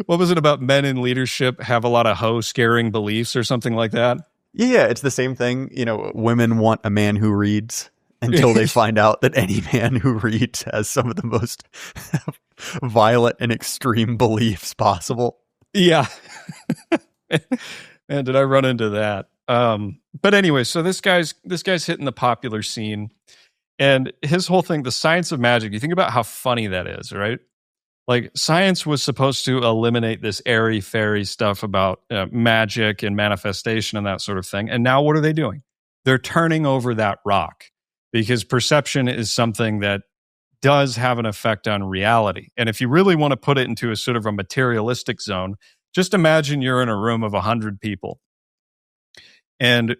What was it about men in leadership have a lot of hoe scaring beliefs or something like that? Yeah, it's the same thing. Women want a man who reads until they find out that any man who reads has some of the most violent and extreme beliefs possible. Yeah. Man, did I run into that? But anyway, so this guy's hitting the popular scene, and his whole thing, the science of magic. You think about how funny that is, right? Like science was supposed to eliminate this airy fairy stuff about magic and manifestation and that sort of thing. And now what are they doing? They're turning over that rock, because perception is something that does have an effect on reality. And if you really want to put it into a sort of a materialistic zone, just imagine you're in a room of 100 people. And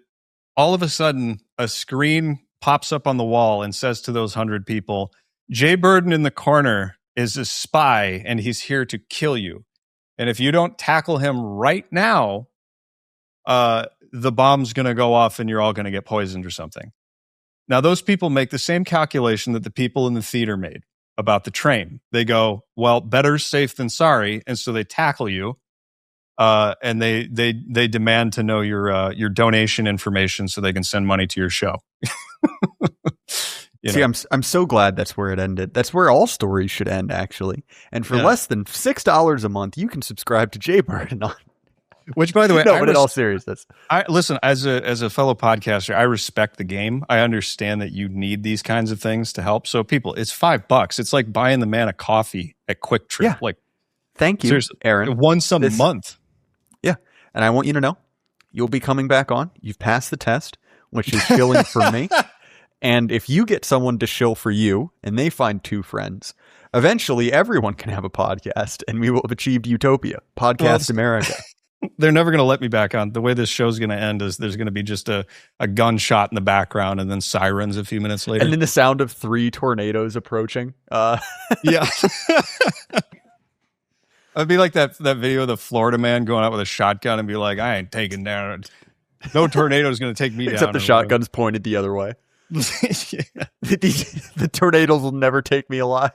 all of a sudden, a screen pops up on the wall and says to those 100 people, Jay Burden in the corner is a spy and he's here to kill you. And if you don't tackle him right now, the bomb's going to go off and you're all going to get poisoned or something. Now, those people make the same calculation that the people in the theater made about the train. They go, well, better's safe than sorry. And so they tackle you. And they demand to know your donation information so they can send money to your show. See, I'm so glad that's where it ended. That's where all stories should end, actually. And for less than $6 a month, you can subscribe to Jay Burden on. Which, by the way, but in all seriousness, listen, as a fellow podcaster, I respect the game. I understand that you need these kinds of things to help. So, people, it's $5. It's like buying the man a coffee at Quick Trip. Yeah. Like, thank you, seriously, Aaron. Once a month. Yeah, and I want you to know, you'll be coming back on. You've passed the test, which is shilling for me. And if you get someone to shill for you, and they find 2 friends, eventually everyone can have a podcast, and we will have achieved utopia. Podcast America. They're never going to let me back on. The way this show's going to end is there's going to be just a gunshot in the background and then sirens a few minutes later. And then the sound of 3 tornadoes approaching. Yeah. It'd be like that video of the Florida man going out with a shotgun and be like, I ain't taking down. No tornado's going to take me down. Except the shotgun's pointed the other way. Yeah. The tornadoes will never take me alive.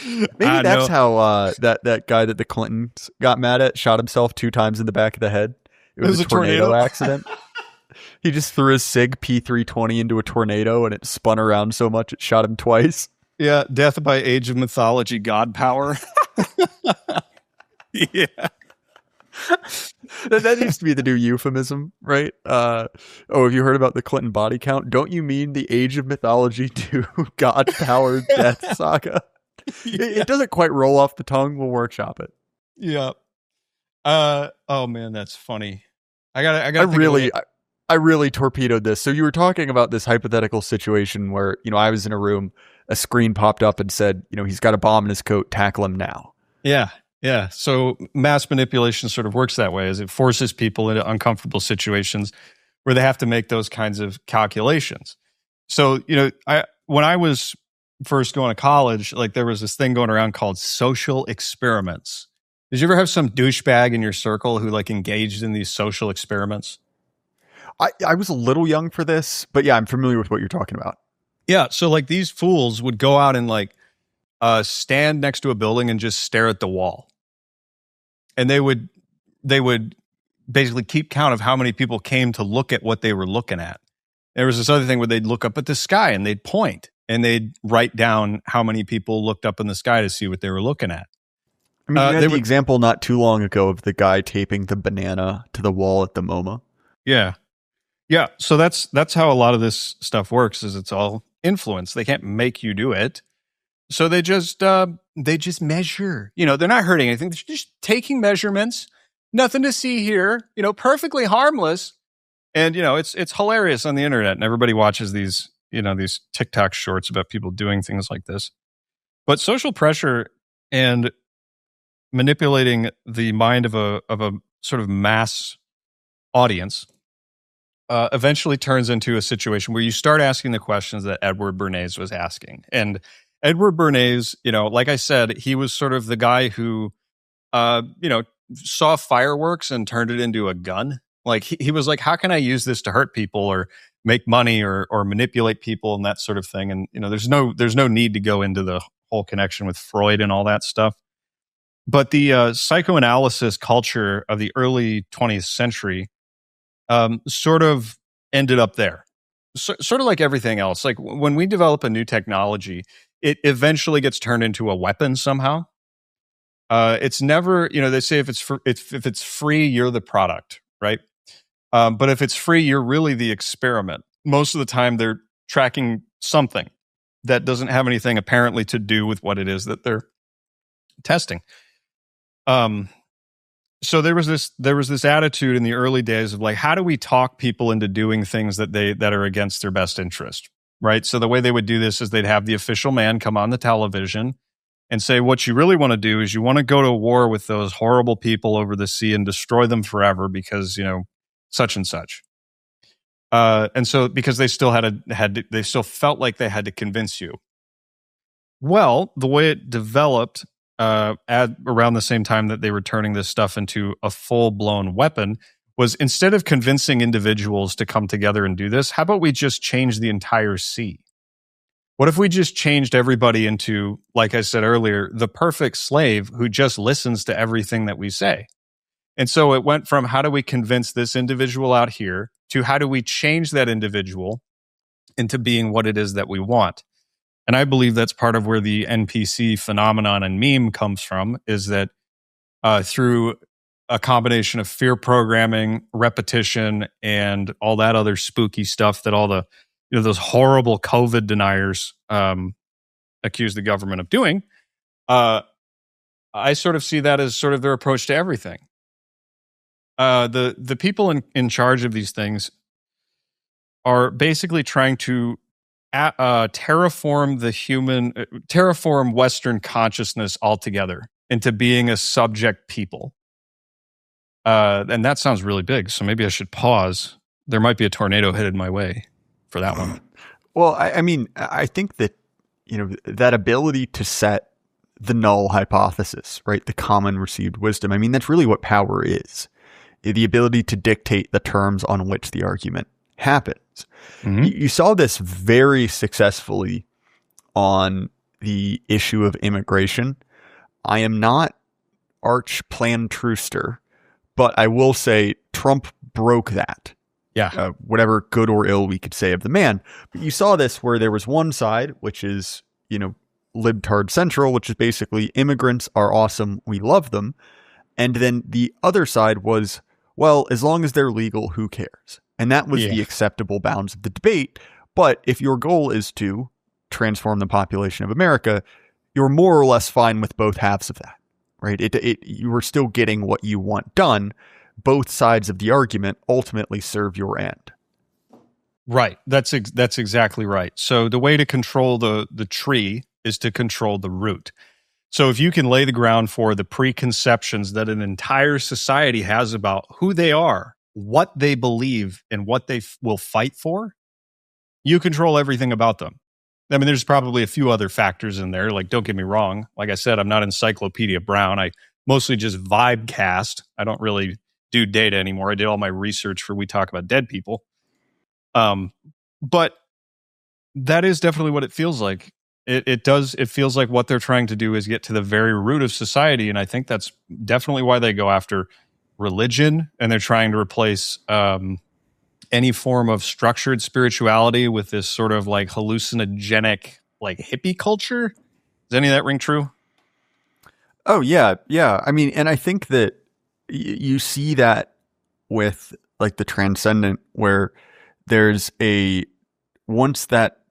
Maybe that's how that guy that the Clintons got mad at shot himself 2 times in the back of the head. It was a tornado accident. He just threw his SIG P320 into a tornado and it spun around so much it shot him twice. Yeah, death by age of mythology, god power. Yeah. That needs to be the new euphemism, right? Have you heard about the Clinton body count? Don't you mean the age of mythology to god-powered death saga? Yeah. It doesn't quite roll off the tongue. We'll workshop it. Yeah. Oh man, that's funny. I really torpedoed this. So you were talking about this hypothetical situation where, I was in a room, a screen popped up and said, he's got a bomb in his coat, tackle him now. Yeah. Yeah. So mass manipulation sort of works that way, as it forces people into uncomfortable situations where they have to make those kinds of calculations. So, when I was first going to college, like there was this thing going around called social experiments. Did you ever have some douchebag in your circle who like engaged in these social experiments? I was a little young for this, but yeah, I'm familiar with what you're talking about. Yeah. So like these fools would go out and like stand next to a building and just stare at the wall. And they would basically keep count of how many people came to look at what they were looking at. There was this other thing where they'd look up at the sky and they'd point and they'd write down how many people looked up in the sky to see what they were looking at. I mean, you had the example not too long ago of the guy taping the banana to the wall at the MoMA. Yeah. Yeah, so that's how a lot of this stuff works. Is it's all influence. They can't make you do it, so they just measure. They're not hurting anything. They're just taking measurements. Nothing to see here. Perfectly harmless. And it's hilarious on the internet, and everybody watches these these TikTok shorts about people doing things like this. But social pressure and manipulating the mind of a sort of mass audience eventually turns into a situation where you start asking the questions that Edward Bernays was asking. And Edward Bernays, like I said, he was sort of the guy who, saw fireworks and turned it into a gun. Like he was like, how can I use this to hurt people or make money or manipulate people and that sort of thing? And there's no need to go into the whole connection with Freud and all that stuff. But the psychoanalysis culture of the early 20th century sort of ended up there. Sort of like everything else. Like when we develop a new technology, it eventually gets turned into a weapon somehow. It's never, they say if it's free, you're the product, right? But if it's free, you're really the experiment. Most of the time, they're tracking something that doesn't have anything apparently to do with what it is that they're testing. So there was this attitude in the early days of like, how do we talk people into doing things that are against their best interest, right? So the way they would do this is they'd have the official man come on the television and say, what you really want to do is you want to go to war with those horrible people over the sea and destroy them forever because, such and such. And so because they still they still felt like they had to convince you. Well, the way it developed around the same time that they were turning this stuff into a full-blown weapon was instead of convincing individuals to come together and do this, how about we just change the entire sea? What if we just changed everybody into, like I said earlier, the perfect slave who just listens to everything that we say? And so it went from how do we convince this individual out here to how do we change that individual into being what it is that we want? And I believe that's part of where the NPC phenomenon and meme comes from, is that through a combination of fear programming, repetition, and all that other spooky stuff that all the those horrible COVID deniers accuse the government of doing, I sort of see that as sort of their approach to everything. The people in charge of these things are basically trying to terraform Western consciousness altogether into being a subject people. And that sounds really big, so maybe I should pause. There might be a tornado headed my way for that one. Well, I mean, I think that, that ability to set the null hypothesis, right? The common received wisdom. I mean, that's really what power is. The ability to dictate the terms on which the argument happens. Mm-hmm. You saw this very successfully on the issue of immigration. I am not arch plan truster, but I will say Trump broke that. Yeah. Whatever good or ill we could say of the man. But you saw this where there was one side, which is, libtard central, which is basically immigrants are awesome. We love them. And then the other side was, well, as long as they're legal, who cares? And that was the acceptable bounds of the debate. But if your goal is to transform the population of America, you're more or less fine with both halves of that, right? You are still getting what you want done. Both sides of the argument ultimately serve your end. Right. That's exactly right. So the way to control the tree is to control the root. So if you can lay the ground for the preconceptions that an entire society has about who they are, what they believe, and what they will fight for, you control everything about them. I mean, there's probably a few other factors in there. Like, don't get me wrong. Like I said, I'm not Encyclopedia Brown. I mostly just vibe cast. I don't really do data anymore. I did all my research for We Talk About Dead People. But that is definitely what it feels like. It feels like what they're trying to do is get to the very root of society. And I think that's definitely why they go after religion, and they're trying to replace any form of structured spirituality with this sort of like hallucinogenic, like hippie culture. Does any of that ring true? Oh, yeah. Yeah. I mean, and I think that you see that with like the transcendent, where there's a once that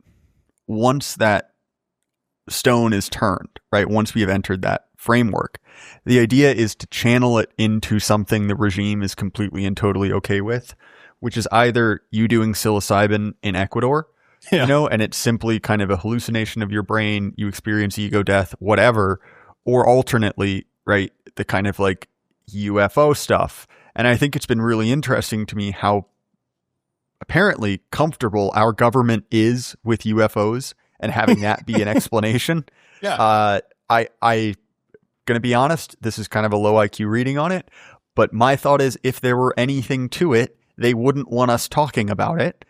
stone is turned, right? Once we have entered that framework, the idea is to channel it into something the regime is completely and totally okay with, which is either you doing psilocybin in Ecuador, and it's simply kind of a hallucination of your brain, you experience ego death, whatever, or alternately, right, the kind of like UFO stuff. And I think it's been really interesting to me how apparently comfortable our government is with UFOs and having that be an explanation. Yeah. I gonna be honest, this is kind of a low IQ reading on it, but my thought is if there were anything to it, they wouldn't want us talking about it.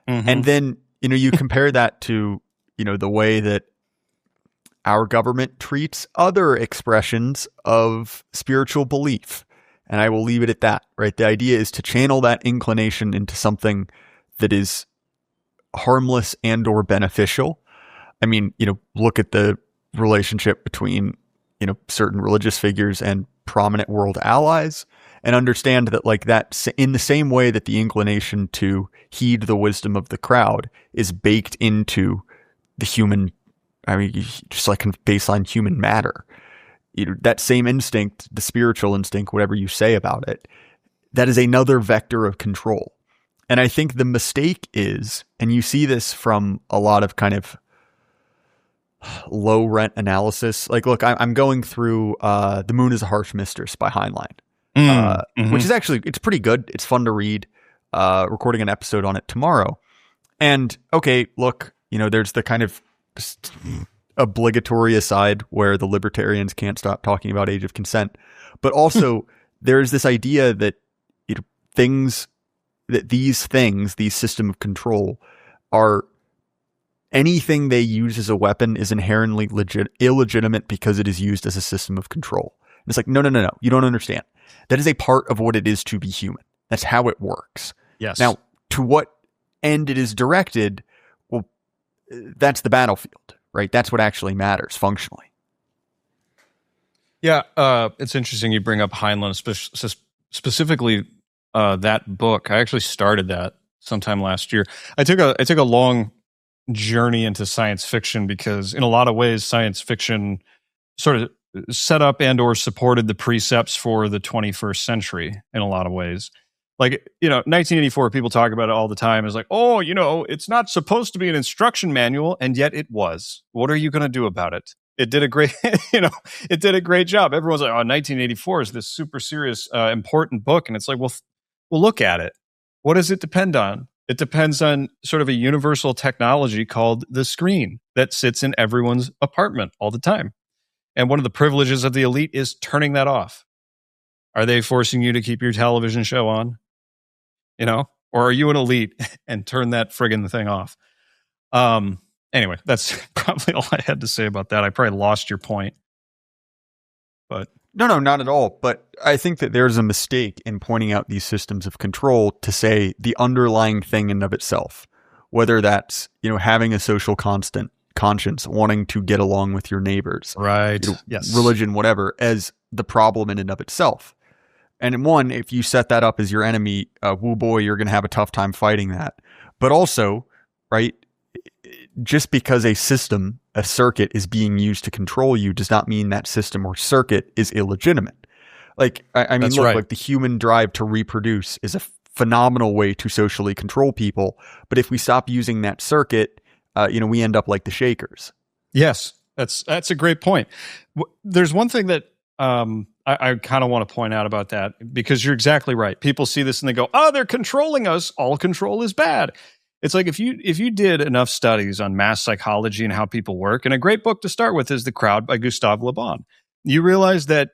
Mm-hmm. And then, you compare that to, the way that our government treats other expressions of spiritual belief. And I will leave it at that, right? The idea is to channel that inclination into something that is harmless and or beneficial. I mean, look at the relationship between, certain religious figures and prominent world allies, and understand that like that in the same way that the inclination to heed the wisdom of the crowd is baked into the human, just like baseline human matter, that same instinct, the spiritual instinct, whatever you say about it, that is another vector of control. And I think the mistake is, and you see this from a lot of kind of low rent analysis. Like, look, I'm going through The Moon is a Harsh Mistress by Heinlein, which is actually, it's pretty good. It's fun to read, recording an episode on it tomorrow. And okay, look, there's the kind of obligatory aside where the libertarians can't stop talking about age of consent. But also there's this idea that these system of control are anything they use as a weapon is inherently illegitimate because it is used as a system of control. And it's like, no. You don't understand. That is a part of what it is to be human. That's how it works. Yes. Now, to what end it is directed, well, that's the battlefield, right? That's what actually matters functionally. Yeah. It's interesting you bring up Heinlein, specifically that book. I actually started that sometime last year. I took a long journey into science fiction because in a lot of ways science fiction sort of set up and or supported the precepts for the 21st century in a lot of ways. Like, 1984, people talk about it all the time as like, oh, it's not supposed to be an instruction manual, and yet it was. What are you going to do about it? It did a great, it did a great job. Everyone's like, oh, 1984 is this super serious, important book. And it's like, well, look at it. What does it depend on? It depends on sort of a universal technology called the screen that sits in everyone's apartment all the time. And one of the privileges of the elite is turning that off. Are they forcing you to keep your television show on? Or are you an elite and turn that friggin' thing off? Anyway, that's probably all I had to say about that. I probably lost your point. But No, not at all. But I think that there's a mistake in pointing out these systems of control to say the underlying thing in and of itself, whether that's, having a social conscience, wanting to get along with your neighbors, right? Yes. Religion, whatever, as the problem in and of itself. And one, if you set that up as your enemy, woo boy, you're going to have a tough time fighting that. But also, right, just because a circuit is being used to control you does not mean that system or circuit is illegitimate. Like, I mean, look, like the human drive to reproduce is a phenomenal way to socially control people. But if we stop using that circuit, we end up like the Shakers. Yes, that's a great point. There's one thing that I kind of want to point out about that, because you're exactly right. People see this and they go, oh, they're controlling us. All control is bad. It's like if you did enough studies on mass psychology and how people work, and a great book to start with is The Crowd by Gustave Le Bon, you realize that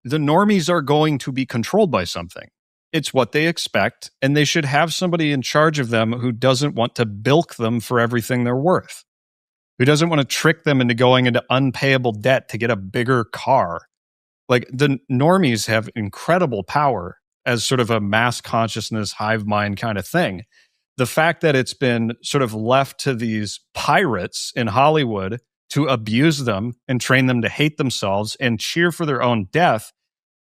the normies are going to be controlled by something. It's what they expect, and they should have somebody in charge of them who doesn't want to bilk them for everything they're worth, who doesn't want to trick them into going into unpayable debt to get a bigger car. Like, the normies have incredible power as sort of a mass consciousness, hive mind kind of thing. The fact that it's been sort of left to these pirates in Hollywood to abuse them and train them to hate themselves and cheer for their own death,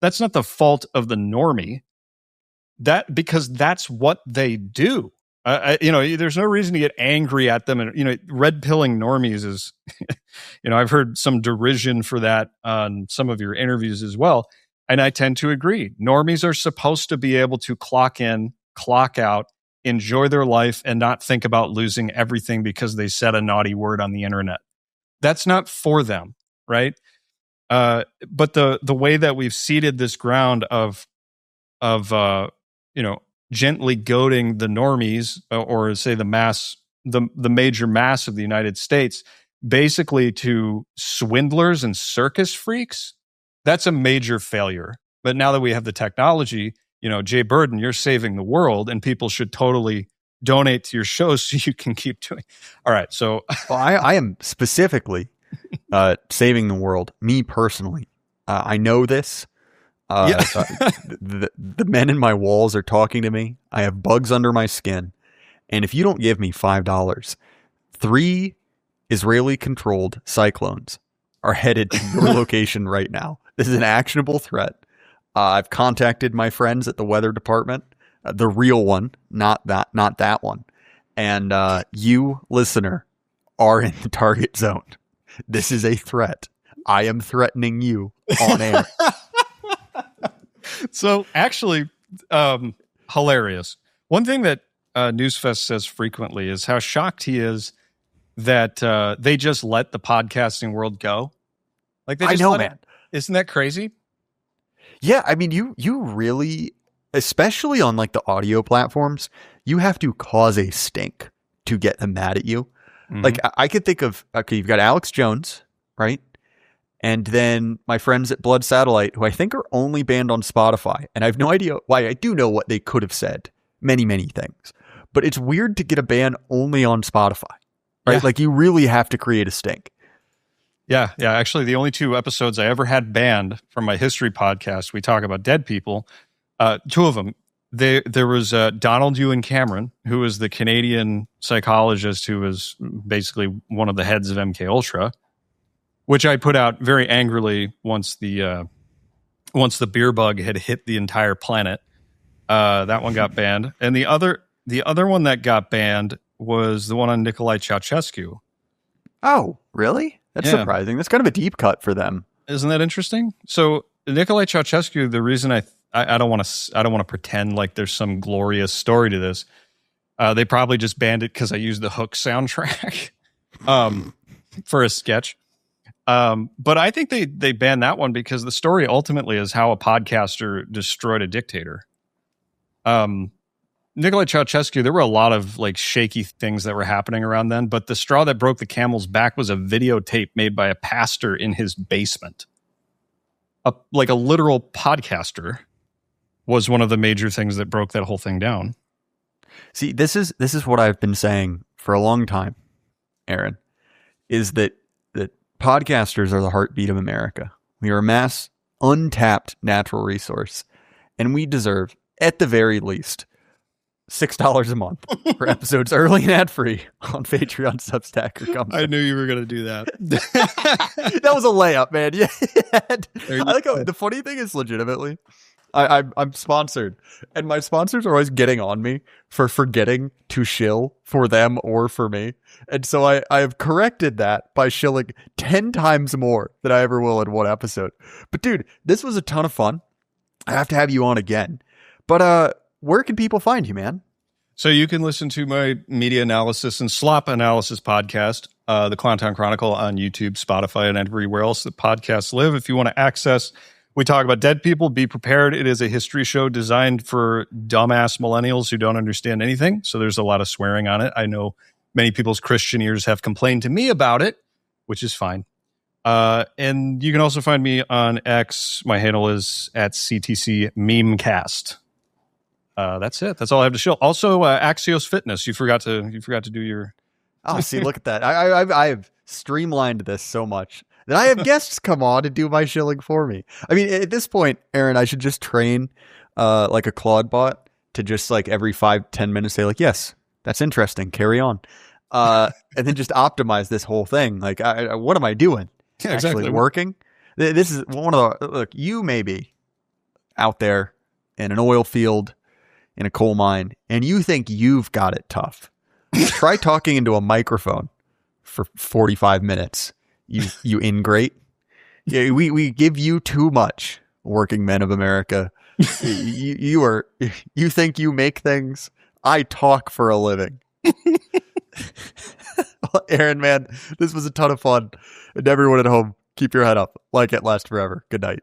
that's not the fault of the normie. Because that's what they do. There's no reason to get angry at them. And, red pilling normies is, I've heard some derision for that on some of your interviews as well. And I tend to agree. Normies are supposed to be able to clock in, clock out, enjoy their life, and not think about losing everything because they said a naughty word on the internet. That's not for them, right? But the way that we've seeded this ground of gently goading the normies, or say the major mass of the United States, basically to swindlers and circus freaks, that's a major failure. But now that we have the technology, Jay Burden, you're saving the world, and people should totally donate to your shows so you can keep doing. All right, so well, I am specifically saving the world. Me personally, I know this. The men in my walls are talking to me. I have bugs under my skin, and if you don't give me $5, 3 Israeli-controlled cyclones are headed to your location right now. This is an actionable threat. I've contacted my friends at the weather department, the real one, not that one. And you, listener, are in the target zone. This is a threat. I am threatening you on air. So actually, hilarious. One thing that Newsfest says frequently is how shocked he is that they just let the podcasting world go. Like, I know, man. Isn't that crazy? Yeah, I mean, you really, especially on like the audio platforms, you have to cause a stink to get them mad at you. Mm-hmm. Like, I could think of, okay, you've got Alex Jones, right? And then my friends at Blood Satellite, who I think are only banned on Spotify. And I have no idea why. I do know what they could have said. Many, many things. But it's weird to get a ban only on Spotify, right? Yeah. Like, you really have to create a stink. Yeah. Actually, the only 2 episodes I ever had banned from my history podcast, we talk about dead people. 2 of them. There was Donald Ewan Cameron, who was the Canadian psychologist who was basically one of the heads of MK Ultra, which I put out very angrily once the beer bug had hit the entire planet. That one got banned, and the other one that got banned was the one on Nicolae Ceausescu. Oh, really? That's surprising. That's kind of a deep cut for them. Isn't that interesting? So Nicolae Ceausescu, the reason I don't want to pretend like there's some glorious story to this. They probably just banned it because I used the Hook soundtrack for a sketch. But I think they banned that one because the story ultimately is how a podcaster destroyed a dictator. Nicolae Ceausescu, there were a lot of like shaky things that were happening around then, but the straw that broke the camel's back was a videotape made by a pastor in his basement. Like a literal podcaster was one of the major things that broke that whole thing down. See, this is what I've been saying for a long time, Aaron, is that podcasters are the heartbeat of America. We are a mass, untapped natural resource, and we deserve, at the very least, $6 a month for episodes early and ad-free on Patreon, Substack, or Gumtree. I knew you were going to do that. That was a layup, man. Yeah. I like how, the funny thing is, legitimately, I'm sponsored, and my sponsors are always getting on me for forgetting to shill for them or for me. And so I have corrected that by shilling 10 times more than I ever will in one episode. But dude, this was a ton of fun. I have to have you on again. But where can people find you, man? So you can listen to my media analysis and slop analysis podcast, the Clowntown Chronicle, on YouTube, Spotify, and everywhere else that podcasts live. If you want to access, we talk about dead people. Be prepared. It is a history show designed for dumbass millennials who don't understand anything. So there's a lot of swearing on it. I know many people's Christian ears have complained to me about it, which is fine. And you can also find me on X. My handle is at CTC Memecast. That's it. That's all I have to show. Also, Axios Fitness. You forgot to do your. Oh, see, look at that. I've streamlined this so much that I have guests come on and do my shilling for me. I mean, at this point, Aaron, I should just train like a Claude bot to just like every 5-10 minutes say like, yes, that's interesting. Carry on. And then just optimize this whole thing. Like, what am I doing? Yeah, actually exactly. Working. This is one of the, look, you may be out there in an oil field in a coal mine and you think you've got it tough. Try talking into a microphone for 45 minutes. You ingrate. Yeah, we give you too much, working men of America. You think you make things? I talk for a living. Aaron, man, this was a ton of fun. And everyone at home, keep your head up. Like it lasts forever. Good night.